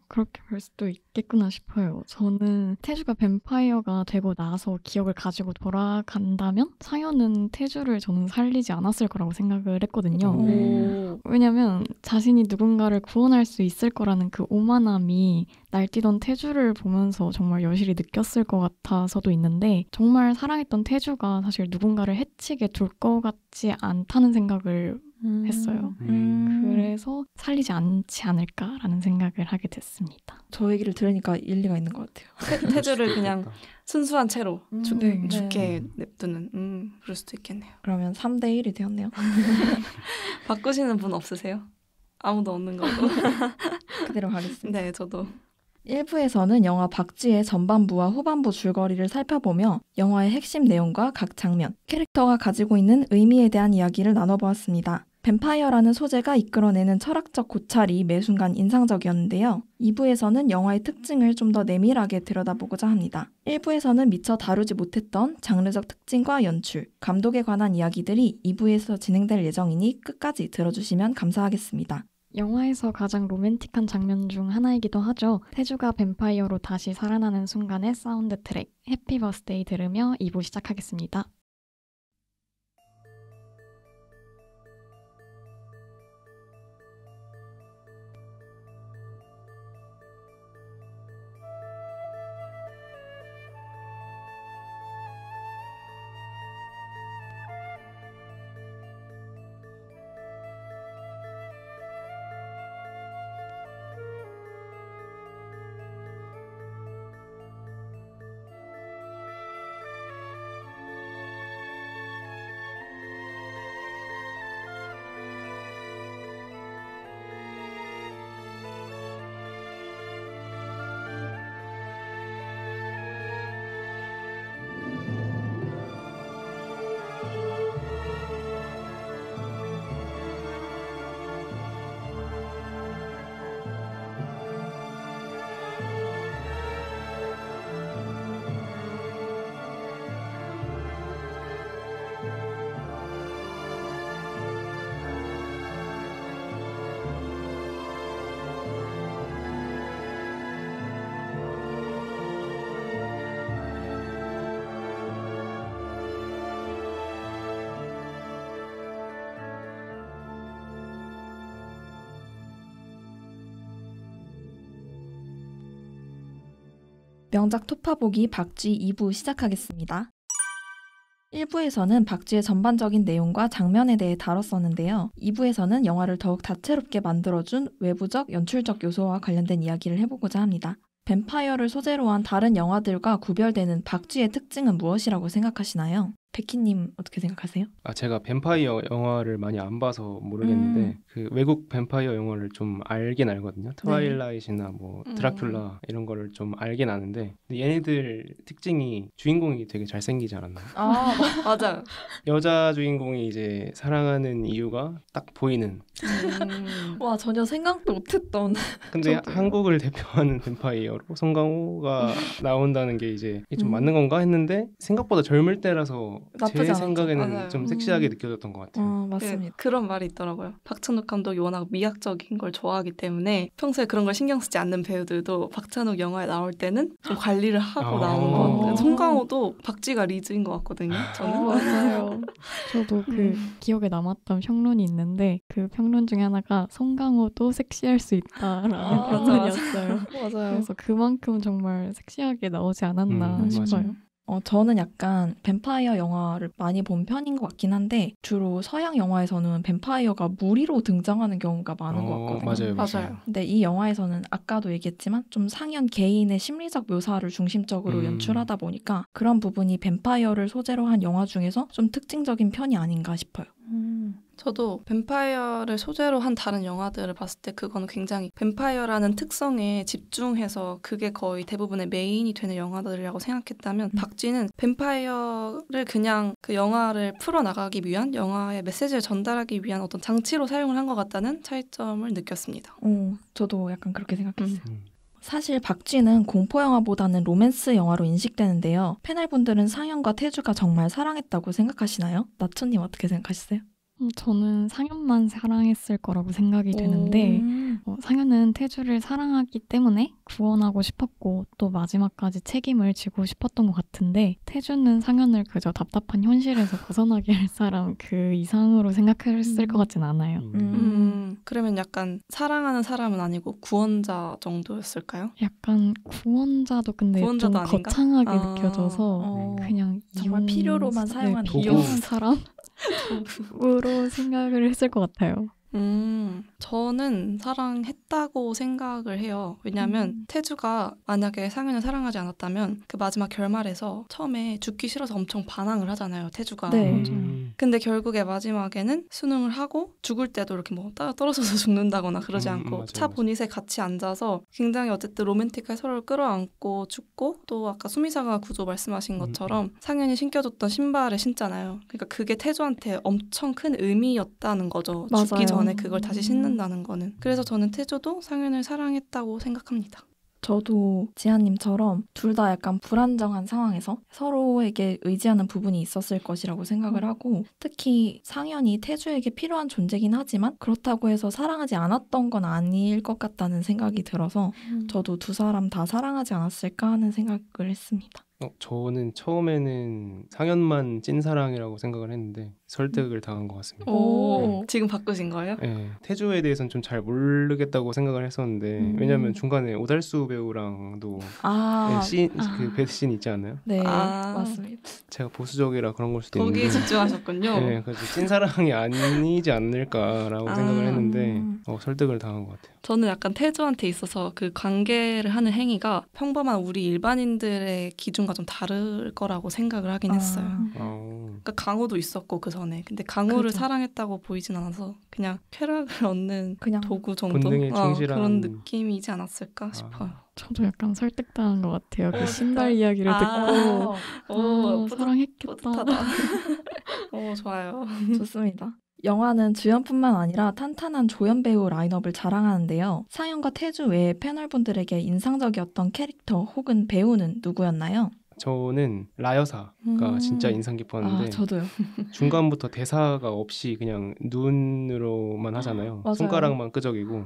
Speaker 2: 그렇게 볼 수도 있겠구나 싶어요. 저는 태주가 뱀파이어가 되고 나서 기억을 가지고 돌아간다면 상현은 태주를 저는 살리지 않았을 거라고 생각을 했거든요.
Speaker 1: 오.
Speaker 2: 왜냐면 자신이 누군가를 구원할 수 있을 거라는 그 오만함이 날뛰던 태주를 보면서 정말 여실히 느꼈을 것 같아서도 있는데, 정말 사랑했던 태주가 사실 누군가를 해치게 둘 것 같지 않다는 생각을 했어요. 그래서 살리지 않지 않을까라는 생각을 하게 됐습니다.
Speaker 1: 저 얘기를 들으니까 일리가 있는 것 같아요.
Speaker 4: 태주를 그냥 순수한 채로
Speaker 2: 네.
Speaker 4: 죽게 냅두는 그럴 수도 있겠네요.
Speaker 1: 그러면 3대1이 되었네요.
Speaker 4: 바꾸시는 분 없으세요? 아무도 없는 걸로.
Speaker 1: 그대로 가겠습니다.
Speaker 4: 네, 저도.
Speaker 1: 1부에서는 영화 박쥐의 전반부와 후반부 줄거리를 살펴보며 영화의 핵심 내용과 각 장면, 캐릭터가 가지고 있는 의미에 대한 이야기를 나눠보았습니다. 뱀파이어라는 소재가 이끌어내는 철학적 고찰이 매 순간 인상적이었는데요. 2부에서는 영화의 특징을 좀 더 내밀하게 들여다보고자 합니다. 1부에서는 미처 다루지 못했던 장르적 특징과 연출, 감독에 관한 이야기들이 2부에서 진행될 예정이니 끝까지 들어주시면 감사하겠습니다.
Speaker 2: 영화에서 가장 로맨틱한 장면 중 하나이기도 하죠. 태주가 뱀파이어로 다시 살아나는 순간의 사운드 트랙 해피 버스데이 들으며 2부 시작하겠습니다.
Speaker 1: 명작 토파보기 박쥐 2부 시작하겠습니다. 1부에서는 박쥐의 전반적인 내용과 장면에 대해 다뤘었는데요. 2부에서는 영화를 더욱 다채롭게 만들어준 외부적, 연출적 요소와 관련된 이야기를 해보고자 합니다. 뱀파이어를 소재로 한 다른 영화들과 구별되는 박쥐의 특징은 무엇이라고 생각하시나요? 백희님 어떻게 생각하세요?
Speaker 3: 제가 뱀파이어 영화를 많이 안 봐서 모르겠는데 그 외국 뱀파이어 영화를 좀 알긴 알거든요. 트와일라이트나 뭐 드라큘라 이런 거를 좀 알긴 아는데, 근데 얘네들 특징이 주인공이 되게 잘생기지 않았나요?
Speaker 4: 아, 맞아요.
Speaker 3: 여자 주인공이 이제 사랑하는 이유가 딱 보이는.
Speaker 1: 와, 전혀 생각도 못했던.
Speaker 3: 근데
Speaker 1: 저도요.
Speaker 3: 한국을 대표하는 뱀파이어로 송강호가 나온다는 게 이제 이게 좀 맞는 건가 했는데 생각보다 젊을 때라서
Speaker 1: 나쁘지
Speaker 3: 제
Speaker 1: 않았죠.
Speaker 3: 생각에는
Speaker 4: 맞아요.
Speaker 3: 좀 섹시하게 느껴졌던 것 같아요.
Speaker 1: 맞습니다.
Speaker 4: 네, 그런 말이 있더라고요. 박찬욱 감독이 워낙 미학적인 걸 좋아하기 때문에 평소에 그런 걸 신경 쓰지 않는 배우들도 박찬욱 영화에 나올 때는 좀 관리를 하고 나오는 것 같아요. 송강호도 박쥐가 리즈인 것 같거든요. 저는.
Speaker 2: 맞아요. 저도 그 기억에 남았던 평론이 있는데 그 평론 중에 하나가 송강호도 섹시할 수 있다라는 평론이었어요.
Speaker 1: 맞아요.
Speaker 2: 그래서 그만큼 정말 섹시하게 나오지 않았나 싶어요.
Speaker 3: 맞아요.
Speaker 1: 저는 약간 뱀파이어 영화를 많이 본 편인 것 같긴 한데 주로 서양 영화에서는 뱀파이어가 무리로 등장하는 경우가 많은 것 같거든요.
Speaker 3: 맞아요.
Speaker 1: 근데 이 영화에서는 아까도 얘기했지만 좀 상연 개인의 심리적 묘사를 중심적으로 연출하다 보니까 그런 부분이 뱀파이어를 소재로 한 영화 중에서 좀 특징적인 편이 아닌가 싶어요.
Speaker 4: 저도 뱀파이어를 소재로 한 다른 영화들을 봤을 때 그건 굉장히 뱀파이어라는 특성에 집중해서 그게 거의 대부분의 메인이 되는 영화들이라고 생각했다면 박쥐는 뱀파이어를 그냥 그 영화를 풀어나가기 위한 영화의 메시지를 전달하기 위한 어떤 장치로 사용을 한 것 같다는 차이점을 느꼈습니다.
Speaker 1: 저도 약간 그렇게 생각했어요. 사실 박쥐는 공포 영화보다는 로맨스 영화로 인식되는데요. 패널분들은 상현과 태주가 정말 사랑했다고 생각하시나요? 나초님 어떻게 생각하시세요?
Speaker 2: 저는 상현만 사랑했을 거라고 생각이 되는데 상현은 태주를 사랑하기 때문에 구원하고 싶었고 또 마지막까지 책임을 지고 싶었던 것 같은데 태주는 상현을 그저 답답한 현실에서 벗어나게 할 사람 그 이상으로 생각했을 것 같진 않아요.
Speaker 4: 그러면 약간 사랑하는 사람은 아니고 구원자 정도였을까요?
Speaker 2: 약간 구원자도 근데
Speaker 4: 구원자도
Speaker 2: 좀
Speaker 4: 아닌가?
Speaker 2: 거창하게
Speaker 4: 아.
Speaker 2: 느껴져서 그냥
Speaker 1: 정말 필요로만 사용하는
Speaker 3: 도구.
Speaker 2: 비용한 사람으로 생각을 했을 것 같아요.
Speaker 4: 저는 사랑했다고 생각을 해요. 왜냐하면 태주가 만약에 상현을 사랑하지 않았다면 그 마지막 결말에서 처음에 죽기 싫어서 엄청 반항을 하잖아요. 태주가.
Speaker 1: 네.
Speaker 4: 근데 결국에 마지막에는 수능을 하고 죽을 때도 이렇게 뭐 떨어져서 죽는다거나 그러지 않고
Speaker 3: 맞아요,
Speaker 4: 차
Speaker 3: 맞아요.
Speaker 4: 보닛에 같이 앉아서 굉장히 어쨌든 로맨틱하게 서로를 끌어안고 죽고 또 아까 수미사가 구조 말씀하신 것처럼 상현이 신겨줬던 신발을 신잖아요. 그러니까 그게 태주한테 엄청 큰 의미였다는 거죠.
Speaker 1: 맞아요.
Speaker 4: 죽기 전에 그걸 다시 신는다는 거는. 그래서 저는 태주도 상현을 사랑했다고 생각합니다.
Speaker 1: 저도 지아님처럼 둘 다 약간 불안정한 상황에서 서로에게 의지하는 부분이 있었을 것이라고 생각을 하고 특히 상현이 태주에게 필요한 존재긴 하지만 그렇다고 해서 사랑하지 않았던 건 아닐 것 같다는 생각이 들어서 저도 두 사람 다 사랑하지 않았을까 하는 생각을 했습니다.
Speaker 3: 저는 처음에는 상현만 찐사랑이라고 생각을 했는데 설득을 당한 것 같습니다.
Speaker 4: 오, 지금 바꾸신 거예요?
Speaker 3: 네, 태주에 대해서는 좀 잘 모르겠다고 생각을 했었는데 왜냐면 중간에 오달수 배우랑도 그 배드씬 있지 않나요?
Speaker 1: 네,
Speaker 4: 아.
Speaker 1: 맞습니다.
Speaker 3: 제가 보수적이라 그런 걸 수도
Speaker 4: 거기에
Speaker 3: 있는데
Speaker 4: 집중하셨군요.
Speaker 3: 네, 그래서 찐사랑이 아니지 않을까라고 생각을 했는데 설득을 당한 것 같아요.
Speaker 4: 저는 약간 태주한테 있어서 그 관계를 하는 행위가 평범한 우리 일반인들의 기준과 좀 다를 거라고 생각을 하긴 했어요. 그러니까 강호도 있었고 그 전에. 근데 강호를
Speaker 1: 그죠.
Speaker 4: 사랑했다고 보이진 않아서 그냥 쾌락을 얻는
Speaker 1: 그냥
Speaker 4: 도구 정도?
Speaker 3: 본능에 충실한
Speaker 4: 그런 느낌이지 않았을까 싶어요.
Speaker 2: 저도 약간 설득당한 것 같아요. 그
Speaker 4: 진짜?
Speaker 2: 신발 이야기를 듣고 사랑했겠다.
Speaker 4: 뿌듯하다. 좋아요.
Speaker 1: 좋습니다. 영화는 주연뿐만 아니라 탄탄한 조연 배우 라인업을 자랑하는데요. 상현과 태주 외에 패널분들에게 인상적이었던 캐릭터 혹은 배우는 누구였나요?
Speaker 3: 저는 라여사가 진짜 인상 깊었는데
Speaker 1: 저도요.
Speaker 3: 중간부터 대사가 없이 그냥 눈으로만 하잖아요.
Speaker 1: 맞아요.
Speaker 3: 손가락만 끄적이고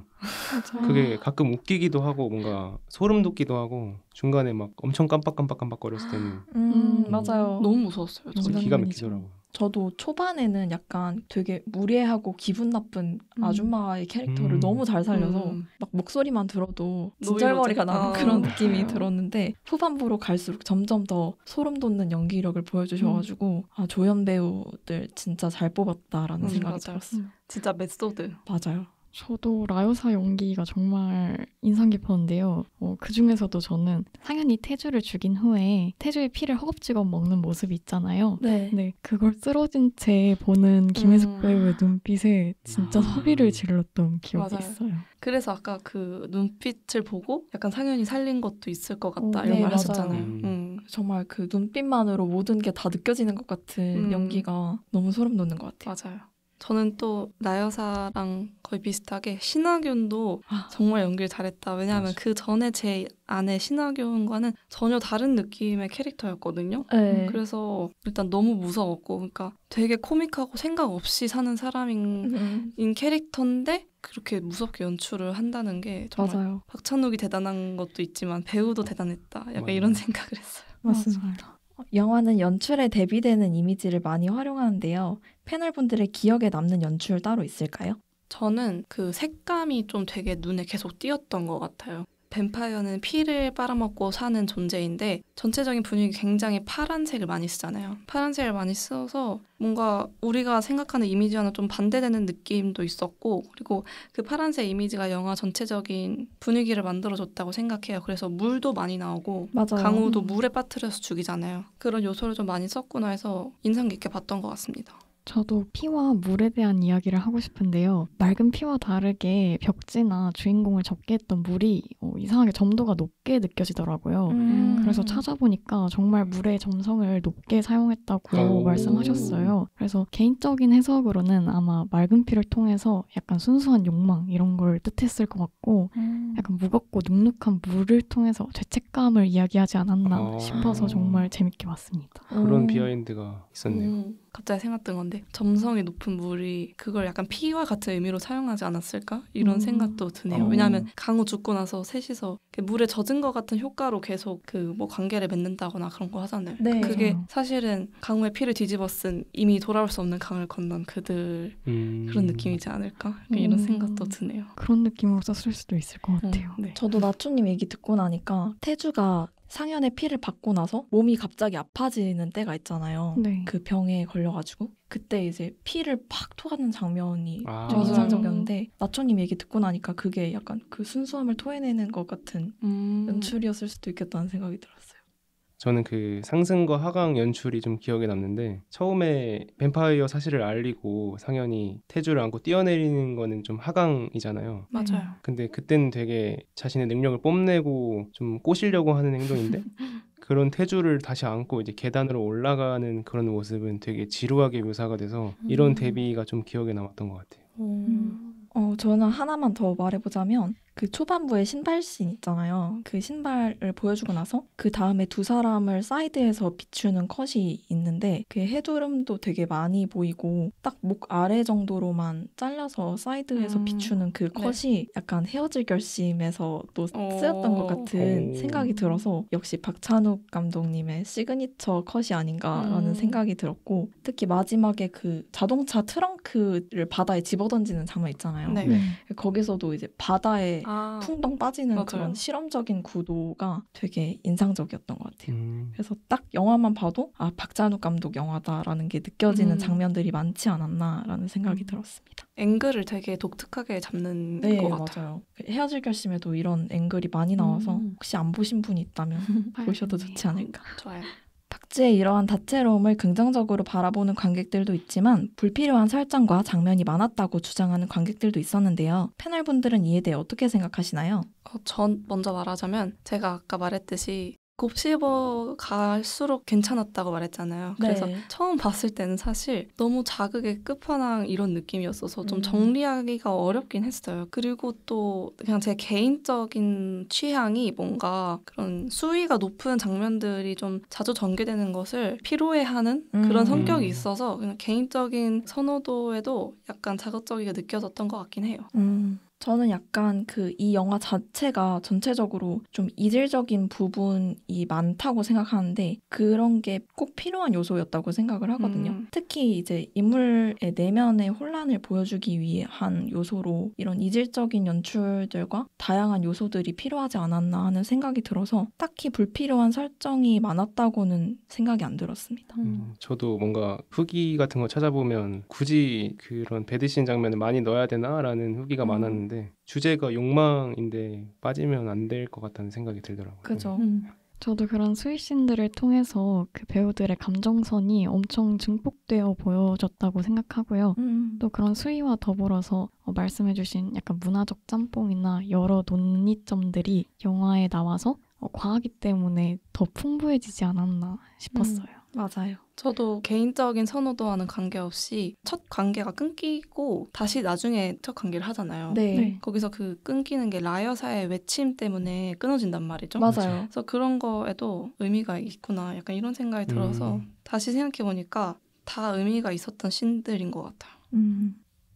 Speaker 3: 그게 가끔 웃기기도 하고 뭔가 소름 돋기도 하고 중간에 막 엄청 깜빡거렸을 때는
Speaker 1: 맞아요.
Speaker 4: 너무 무서웠어요.
Speaker 3: 진짜
Speaker 4: 저는.
Speaker 3: 기가 막히더라고요.
Speaker 1: 저도 초반에는 약간 되게 무례하고 기분 나쁜 아줌마의 캐릭터를 너무 잘 살려서 막 목소리만 들어도 진절머리가 나는 그런 느낌이 들었는데 후반부로 갈수록 점점 더 소름 돋는 연기력을 보여주셔가지고 조연 배우들 진짜 잘 뽑았다라는 생각이
Speaker 4: 맞아요.
Speaker 1: 들었어요.
Speaker 4: 진짜 메소드.
Speaker 1: 맞아요.
Speaker 2: 저도 라요사 연기가 정말 인상 깊었는데요. 그 중에서도 저는 상현이 태주를 죽인 후에 태주의 피를 허겁지겁 먹는 모습이 있잖아요.
Speaker 1: 네.
Speaker 2: 근데 그걸 쓰러진 채 보는 김혜숙 배우의 눈빛에 진짜 소리를 질렀던 기억이
Speaker 4: 맞아요.
Speaker 2: 있어요.
Speaker 4: 그래서 아까 그 눈빛을 보고 약간 상현이 살린 것도 있을 것 같다
Speaker 1: 네,
Speaker 4: 이런 말
Speaker 1: 맞아요.
Speaker 4: 하셨잖아요.
Speaker 1: 정말 그 눈빛만으로 모든 게 다 느껴지는 것 같은 연기가 너무 소름 돋는 것 같아요.
Speaker 4: 맞아요. 저는 또 나여사랑 거의 비슷하게 신하균도 정말 연기를 잘했다. 왜냐하면 그 전에 제 아내 신하균과는 전혀 다른 느낌의 캐릭터였거든요.
Speaker 1: 네.
Speaker 4: 그래서 일단 너무 무서웠고 그러니까 되게 코믹하고 생각 없이 사는 사람인 캐릭터인데 그렇게 무섭게 연출을 한다는 게 정말
Speaker 1: 맞아요.
Speaker 4: 박찬욱이 대단한 것도 있지만 배우도 대단했다. 약간
Speaker 3: 맞아요.
Speaker 4: 이런 생각을 했어요.
Speaker 1: 맞습니다. 영화는 연출에 대비되는 이미지를 많이 활용하는데요. 패널분들의 기억에 남는 연출 따로 있을까요?
Speaker 4: 저는 그 색감이 좀 되게 눈에 계속 띄었던 것 같아요. 뱀파이어는 피를 빨아먹고 사는 존재인데 전체적인 분위기 굉장히 파란색을 많이 쓰잖아요. 파란색을 많이 써서 뭔가 우리가 생각하는 이미지와는 좀 반대되는 느낌도 있었고 그리고 그 파란색 이미지가 영화 전체적인 분위기를 만들어줬다고 생각해요. 그래서 물도 많이 나오고
Speaker 1: 맞아요.
Speaker 4: 강우도 물에 빠뜨려서 죽이잖아요. 그런 요소를 좀 많이 썼구나 해서 인상 깊게 봤던 것 같습니다.
Speaker 2: 저도 피와 물에 대한 이야기를 하고 싶은데요. 맑은 피와 다르게 벽지나 주인공을 접게 했던 물이 이상하게 점도가 높게 느껴지더라고요. 그래서 찾아보니까 정말 물의 점성을 높게 사용했다고 말씀하셨어요. 그래서 개인적인 해석으로는 아마 맑은 피를 통해서 약간 순수한 욕망 이런 걸 뜻했을 것 같고 약간 무겁고 눅눅한 물을 통해서 죄책감을 이야기하지 않았나 싶어서 정말 재밌게 봤습니다.
Speaker 3: 그런 비하인드가 있었네요.
Speaker 4: 갑자기 생각든 건데 점성이 높은 물이 그걸 약간 피와 같은 의미로 사용하지 않았을까? 이런 생각도 드네요. 왜냐하면 강우 죽고 나서 셋이서 물에 젖은 것 같은 효과로 계속 그 뭐 관계를 맺는다거나 그런 거 하잖아요.
Speaker 1: 네.
Speaker 4: 그게 사실은 강우의 피를 뒤집어 쓴 이미 돌아올 수 없는 강을 건넌 그들 그런 느낌이지 않을까? 이런 생각도 드네요.
Speaker 2: 그런 느낌으로 썼을 수도 있을 것 같아요.
Speaker 4: 네.
Speaker 1: 저도 나초님 얘기 듣고 나니까 태주가 상현의 피를 받고 나서 몸이 갑자기 아파지는 때가 있잖아요.
Speaker 2: 네.
Speaker 1: 그 병에 걸려가지고 그때 이제 피를 팍 토하는 장면이
Speaker 3: 아.
Speaker 1: 좀
Speaker 4: 맞아요.
Speaker 1: 인상적이었는데 나초님 얘기 듣고 나니까 그게 약간 그 순수함을 토해내는 것 같은 연출이었을 수도 있겠다는 생각이 들었어요.
Speaker 3: 저는 그 상승과 하강 연출이 좀 기억에 남는데 처음에 뱀파이어 사실을 알리고 상현이 태주를 안고 뛰어내리는 거는 좀 하강이잖아요.
Speaker 4: 맞아요.
Speaker 3: 근데 그때는 되게 자신의 능력을 뽐내고 좀 꼬시려고 하는 행동인데 그런 태주를 다시 안고 이제 계단으로 올라가는 그런 모습은 되게 지루하게 묘사가 돼서 이런 대비가 좀 기억에 남았던 것 같아요.
Speaker 1: 저는 하나만 더 말해보자면 그 초반부에 신발씬 있잖아요. 그 신발을 보여주고 나서 그 다음에 두 사람을 사이드에서 비추는 컷이 있는데 그 해두름도 되게 많이 보이고 딱 목 아래 정도로만 잘라서 사이드에서 비추는 그 컷이 약간 헤어질 결심에서 또 쓰였던 것 같은
Speaker 3: 오.
Speaker 1: 생각이 들어서 역시 박찬욱 감독님의 시그니처 컷이 아닌가라는 생각이 들었고 특히 마지막에 그 자동차 트렁크를 바다에 집어던지는 장면 있잖아요.
Speaker 4: 네.
Speaker 1: 거기서도 이제 바다에 풍덩 빠지는
Speaker 4: 맞아요.
Speaker 1: 그런 실험적인 구도가 되게 인상적이었던 것 같아요. 그래서 딱 영화만 봐도 박찬욱 감독 영화다라는 게 느껴지는 장면들이 많지 않았나라는 생각이 들었습니다.
Speaker 4: 앵글을 되게 독특하게 잡는
Speaker 1: 네,
Speaker 4: 것 같아요.
Speaker 1: 맞아요. 헤어질 결심에도 이런 앵글이 많이 나와서 혹시 안 보신 분이 있다면 보셔도 좋지 않을까.
Speaker 4: 좋아요.
Speaker 1: 박쥐의 이러한 다채로움을 긍정적으로 바라보는 관객들도 있지만 불필요한 설정과 장면이 많았다고 주장하는 관객들도 있었는데요. 패널분들은 이에 대해 어떻게 생각하시나요?
Speaker 4: 전 먼저 말하자면 제가 아까 말했듯이 곱씹어 갈수록 괜찮았다고 말했잖아요. 그래서 처음 봤을 때는 사실 너무 자극의 끝판왕 이런 느낌이었어서 좀 정리하기가 어렵긴 했어요. 그리고 또 그냥 제 개인적인 취향이 뭔가 그런 수위가 높은 장면들이 좀 자주 전개되는 것을 피로해하는 그런 성격이 있어서 그냥 개인적인 선호도에도 약간 자극적이게 느껴졌던 것 같긴 해요.
Speaker 1: 저는 약간 이 영화 자체가 전체적으로 좀 이질적인 부분이 많다고 생각하는데 그런 게 꼭 필요한 요소였다고 생각을 하거든요. 특히 이제 인물의 내면의 혼란을 보여주기 위한 요소로 이런 이질적인 연출들과 다양한 요소들이 필요하지 않았나 하는 생각이 들어서 딱히 불필요한 설정이 많았다고는 생각이 안 들었습니다.
Speaker 3: 저도 뭔가 후기 같은 거 찾아보면 굳이 그런 배드신 장면을 많이 넣어야 되나라는 후기가 많았는데 주제가 욕망인데 빠지면 안 될 것 같다는 생각이 들더라고요.
Speaker 1: 그죠.
Speaker 2: 저도 그런 스윗신들을 통해서 그 배우들의 감정선이 엄청 증폭되어 보여졌다고 생각하고요. 또 그런 수위와 더불어서 말씀해주신 약간 문화적 짬뽕이나 여러 논의점들이 영화에 나와서 과하기 때문에 더 풍부해지지 않았나 싶었어요.
Speaker 1: 맞아요.
Speaker 4: 저도 개인적인 선호도와는 관계없이 첫 관계가 끊기고 다시 나중에 첫 관계를 하잖아요.
Speaker 1: 네.
Speaker 4: 거기서 그 끊기는 게 라여사의 외침 때문에 끊어진단 말이죠.
Speaker 1: 맞아요.
Speaker 4: 그래서 그런 거에도 의미가 있구나. 약간 이런 생각이 들어서 다시 생각해보니까 다 의미가 있었던 씬들인 것 같아요.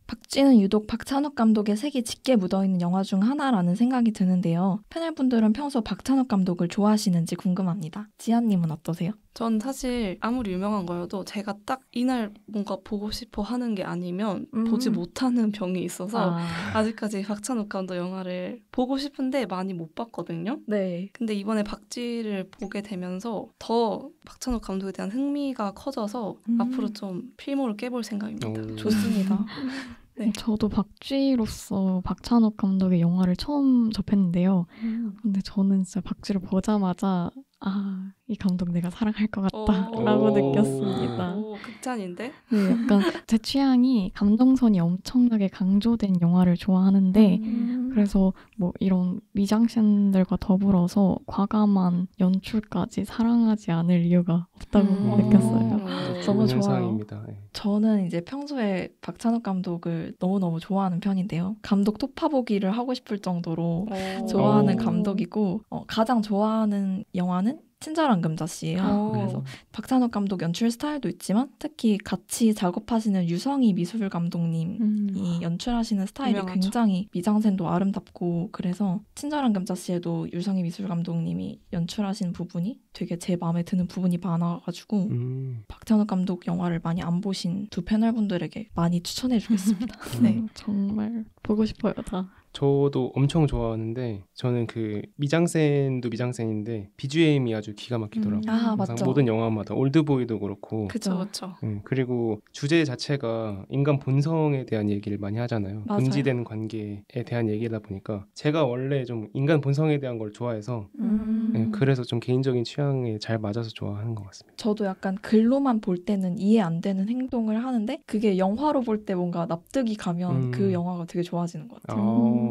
Speaker 1: 박쥐는 유독 박찬욱 감독의 색이 짙게 묻어있는 영화 중 하나라는 생각이 드는데요. 패널분들은 평소 박찬욱 감독을 좋아하시는지 궁금합니다. 지아님은 어떠세요?
Speaker 4: 전 사실 아무리 유명한 거여도 제가 딱 이날 뭔가 보고 싶어 하는 게 아니면 보지 못하는 병이 있어서 아직까지 박찬욱 감독 영화를 보고 싶은데 많이 못 봤거든요.
Speaker 1: 네.
Speaker 4: 근데 이번에 박쥐를 보게 되면서 더 박찬욱 감독에 대한 흥미가 커져서 앞으로 좀 필모를 깨볼 생각입니다.
Speaker 1: 좋습니다.
Speaker 4: 네.
Speaker 2: 저도 박쥐로서 박찬욱 감독의 영화를 처음 접했는데요. 근데 저는 진짜 박쥐를 보자마자 이 감독 내가 사랑할 것 같다라고 느꼈습니다.
Speaker 4: 극찬인데?
Speaker 2: 네, 약간 제 취향이 감정선이 엄청나게 강조된 영화를 좋아하는데 그래서 뭐 이런 미장센들과 더불어서 과감한 연출까지 사랑하지 않을 이유가 없다고 느꼈어요.
Speaker 1: 너무 좋아요.
Speaker 3: 현상입니다. 네.
Speaker 1: 저는 이제 평소에 박찬욱 감독을 너무너무 좋아하는 편인데요. 감독 토파보기를 하고 싶을 정도로 좋아하는 감독이고 가장 좋아하는 영화는 친절한 금자씨예요. 그래서 박찬욱 감독 연출 스타일도 있지만 특히 같이 작업하시는 유성희 미술 감독님이 연출하시는 스타일이
Speaker 4: 유명하죠.
Speaker 1: 굉장히 미장센도 아름답고 그래서 친절한 금자씨에도 유성희 미술 감독님이 연출하신 부분이 되게 제 마음에 드는 부분이 많아가지고 박찬욱 감독 영화를 많이 안 보신 두 패널분들에게 많이 추천해주겠습니다. 네.
Speaker 2: 정말 보고 싶어요 다.
Speaker 3: 저도 엄청 좋아하는데 저는 그 미장센도 미장센인데 BGM이 아주 기가 막히더라고요.
Speaker 1: 아,
Speaker 3: 항상
Speaker 1: 맞죠.
Speaker 3: 모든 영화마다 올드보이도 그렇고
Speaker 4: 그쵸 그쵸.
Speaker 3: 그리고 주제 자체가 인간 본성에 대한 얘기를 많이 하잖아요.
Speaker 1: 맞아요.
Speaker 3: 금지된 관계에 대한 얘기다 보니까 제가 원래 좀 인간 본성에 대한 걸 좋아해서 그래서 좀 개인적인 취향에 잘 맞아서 좋아하는 것 같습니다.
Speaker 1: 저도 약간 글로만 볼 때는 이해 안 되는 행동을 하는데 그게 영화로 볼 때 뭔가 납득이 가면 그 영화가 되게 좋아지는 것 같아요.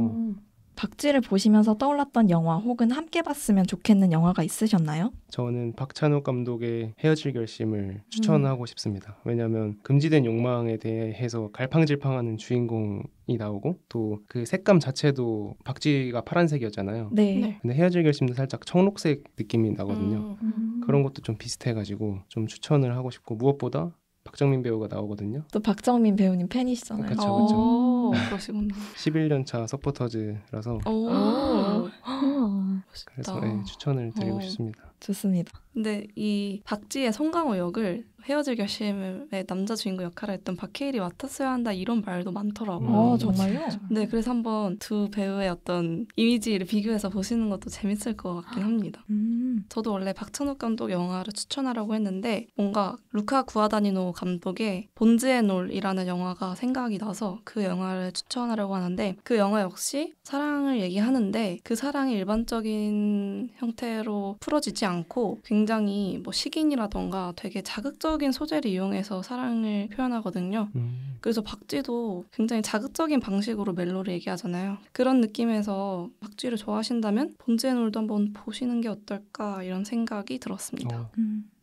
Speaker 1: 박쥐를 보시면서 떠올랐던 영화 혹은 함께 봤으면 좋겠는 영화가 있으셨나요?
Speaker 3: 저는 박찬욱 감독의 헤어질 결심을 추천하고 싶습니다. 왜냐하면 금지된 욕망에 대해서 갈팡질팡하는 주인공이 나오고 또 그 색감 자체도 박쥐가 파란색이었잖아요.
Speaker 1: 네.
Speaker 3: 근데 헤어질 결심도 살짝 청록색 느낌이 나거든요. 그런 것도 좀 비슷해가지고 좀 추천을 하고 싶고 무엇보다 박정민 배우가 나오거든요.
Speaker 1: 또 박정민 배우님 팬이시잖아요.
Speaker 3: 그쵸.
Speaker 4: 그러시구나.
Speaker 3: 11년차 서포터즈라서 그래서 추천을 드리고 싶습니다.
Speaker 1: 좋습니다.
Speaker 4: 근데 이 박쥐의 송강호 역을 헤어질 결심의 남자 주인공 역할을 했던 박해일이 맡았어야 한다 이런 말도 많더라고요.
Speaker 1: 정말요?
Speaker 4: 네, 그래서 한번 두 배우의 어떤 이미지를 비교해서 보시는 것도 재밌을 것 같긴 합니다. 저도 원래 박찬욱 감독 영화를 추천하려고 했는데 뭔가 루카 구아다니노 감독의 본즈앤올이라는 영화가 생각이 나서 그 영화를 추천하려고 하는데 그 영화 역시 사랑을 얘기하는데 그 사랑이 일반적인 형태로 풀어지지 않고 굉장히 뭐 식인이라던가 되게 자극적인 소재를 이용해서 사랑을 표현하거든요. 그래서 박쥐도 굉장히 자극적인 방식으로 멜로를 얘기하잖아요. 그런 느낌에서 박쥐를 좋아하신다면 본즈앤올도 한번 보시는 게 어떨까 이런 생각이 들었습니다.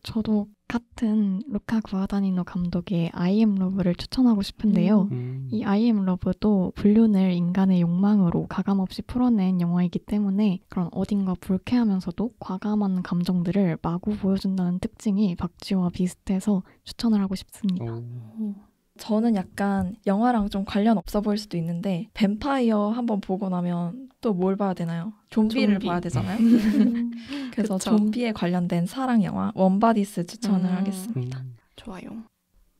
Speaker 2: 저도 같은 루카 구아다니노 감독의 I am Love를 추천하고 싶은데요. 이 I am Love도 불륜을 인간의 욕망으로 가감없이 풀어낸 영화이기 때문에 그런 어딘가 불쾌하면서도 과감한 감정들을 마구 보여준다는 특징이 박쥐와 비슷해서 추천을 하고 싶습니다.
Speaker 1: 저는 약간 영화랑 좀 관련 없어 보일 수도 있는데 뱀파이어 한번 보고 나면 또 뭘 봐야 되나요? 좀비를
Speaker 4: 좀비.
Speaker 1: 봐야 되잖아요. 그래서
Speaker 4: 그쵸.
Speaker 1: 좀비에 관련된 사랑 영화 원바디스 추천을 하겠습니다.
Speaker 4: 좋아요.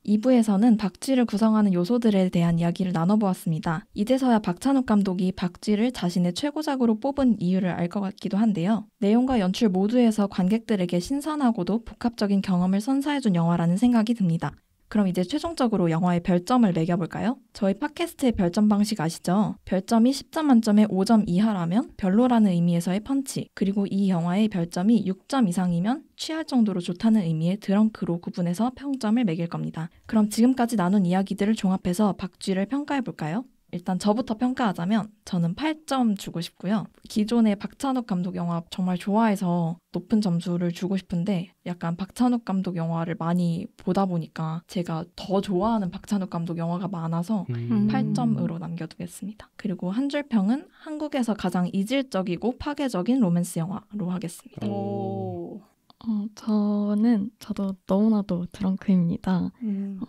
Speaker 1: 2부에서는 박쥐를 구성하는 요소들에 대한 이야기를 나눠보았습니다. 이제서야 박찬욱 감독이 박쥐를 자신의 최고작으로 뽑은 이유를 알 것 같기도 한데요. 내용과 연출 모두에서 관객들에게 신선하고도 복합적인 경험을 선사해준 영화라는 생각이 듭니다. 그럼 이제 최종적으로 영화의 별점을 매겨볼까요? 저희 팟캐스트의 별점 방식 아시죠? 별점이 10점 만점에 5점 이하라면 별로라는 의미에서의 펀치, 그리고 이 영화의 별점이 6점 이상이면 취할 정도로 좋다는 의미의 드렁크로 구분해서 평점을 매길 겁니다. 그럼 지금까지 나눈 이야기들을 종합해서 박쥐를 평가해볼까요? 일단 저부터 평가하자면 저는 8점 주고 싶고요. 기존의 박찬욱 감독 영화 정말 좋아해서 높은 점수를 주고 싶은데 약간 박찬욱 감독 영화를 많이 보다 보니까 제가 더 좋아하는 박찬욱 감독 영화가 많아서 8점으로 남겨두겠습니다. 그리고 한 줄 평은 한국에서 가장 이질적이고 파괴적인 로맨스 영화로 하겠습니다.
Speaker 2: 저도 너무나도 드렁크입니다.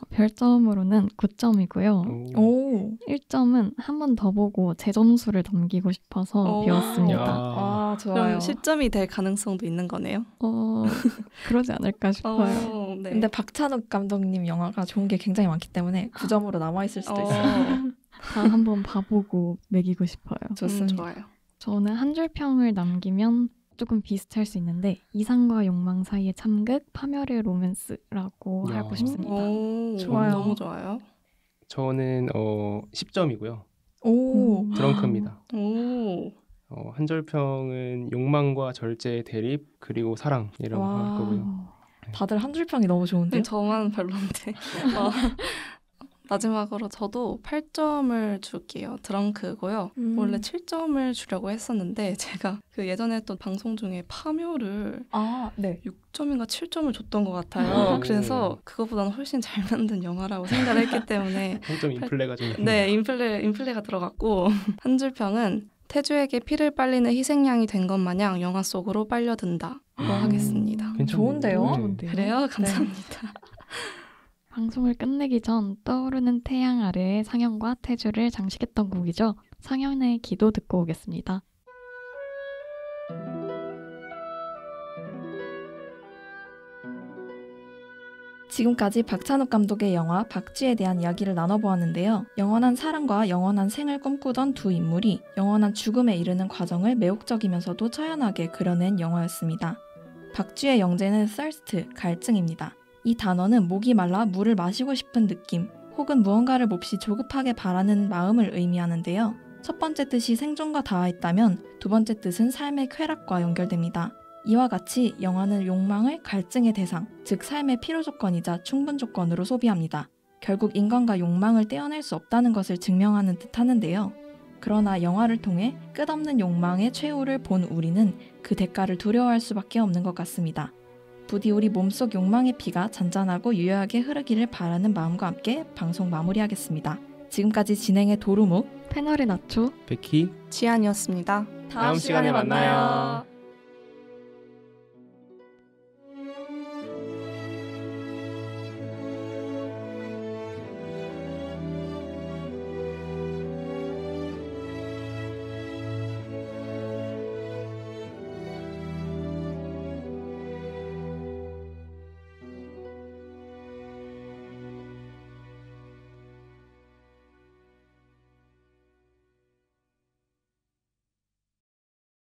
Speaker 2: 별점으로는 9점이고요.
Speaker 1: 오,
Speaker 2: 1점은 한 번 더 보고 제 점수를 넘기고 싶어서 비웠습니다.
Speaker 1: 아, 좋아요.
Speaker 4: 그럼 10점이 될 가능성도 있는 거네요.
Speaker 2: 그러지 않을까 싶어요.
Speaker 4: 네.
Speaker 1: 근데 박찬욱 감독님 영화가 좋은 게 굉장히 많기 때문에 9점으로 남아있을 수도 있어요.
Speaker 2: 다 한번 봐보고 매기고 싶어요.
Speaker 1: 좋습니다.
Speaker 4: 좋아요.
Speaker 2: 저는 한 줄 평을 남기면 조금 비슷할 수 있는데 이상과 욕망 사이의 참극, 파멸의 로맨스라고
Speaker 3: 야.
Speaker 2: 하고 싶습니다.
Speaker 1: 좋아요.
Speaker 4: 너무 좋아요.
Speaker 3: 저는 10점이고요.
Speaker 1: 오,
Speaker 3: 드렁크입니다.
Speaker 4: 오.
Speaker 3: 한절평은 욕망과 절제의 대립 그리고 사랑이라고
Speaker 1: 와.
Speaker 3: 할 거고요.
Speaker 1: 다들 한 줄 평이 너무 좋은데요?
Speaker 4: 저만 별론데. 마지막으로 저도 8점을 줄게요. 드렁크고요. 원래 7점을 주려고 했었는데 제가 그 예전에 했던 방송 중에 파묘를
Speaker 1: 아, 네.
Speaker 4: 6점인가 7점을 줬던 것 같아요. 그래서 그거보다는 훨씬 잘 만든 영화라고 생각을 했기 때문에
Speaker 3: 평점 인플레가 좀
Speaker 4: 네, 인플레가 들어갔고 한 줄 평은 태주에게 피를 빨리는 희생양이 된 것 마냥 영화 속으로 빨려든다. 하겠습니다.
Speaker 1: 좋은데요?
Speaker 3: 네.
Speaker 2: 좋은데요?
Speaker 4: 그래요? 감사합니다.
Speaker 2: 방송을 끝내기 전 떠오르는 태양 아래의 상현과 태주를 장식했던 곡이죠. 상현의 기도 듣고 오겠습니다.
Speaker 1: 지금까지 박찬욱 감독의 영화 박쥐에 대한 이야기를 나눠보았는데요. 영원한 사랑과 영원한 생을 꿈꾸던 두 인물이 영원한 죽음에 이르는 과정을 매혹적이면서도 처연하게 그려낸 영화였습니다. 박쥐의 영재는 thirst, 갈증입니다. 이 단어는 목이 말라 물을 마시고 싶은 느낌, 혹은 무언가를 몹시 조급하게 바라는 마음을 의미하는데요. 첫 번째 뜻이 생존과 닿아있다면 두 번째 뜻은 삶의 쾌락과 연결됩니다. 이와 같이 영화는 욕망을 갈증의 대상, 즉 삶의 필요 조건이자 충분 조건으로 소비합니다. 결국 인간과 욕망을 떼어낼 수 없다는 것을 증명하는 듯 하는데요. 그러나 영화를 통해 끝없는 욕망의 최후를 본 우리는 그 대가를 두려워할 수밖에 없는 것 같습니다. 부디 우리 몸속 욕망의 피가 잔잔하고 유효하게 흐르기를 바라는 마음과 함께 방송 마무리하겠습니다. 지금까지 진행의 도루묵,
Speaker 2: 패널의 나초,
Speaker 3: 베키
Speaker 4: 지안이었습니다.
Speaker 3: 다음 시간에 만나요.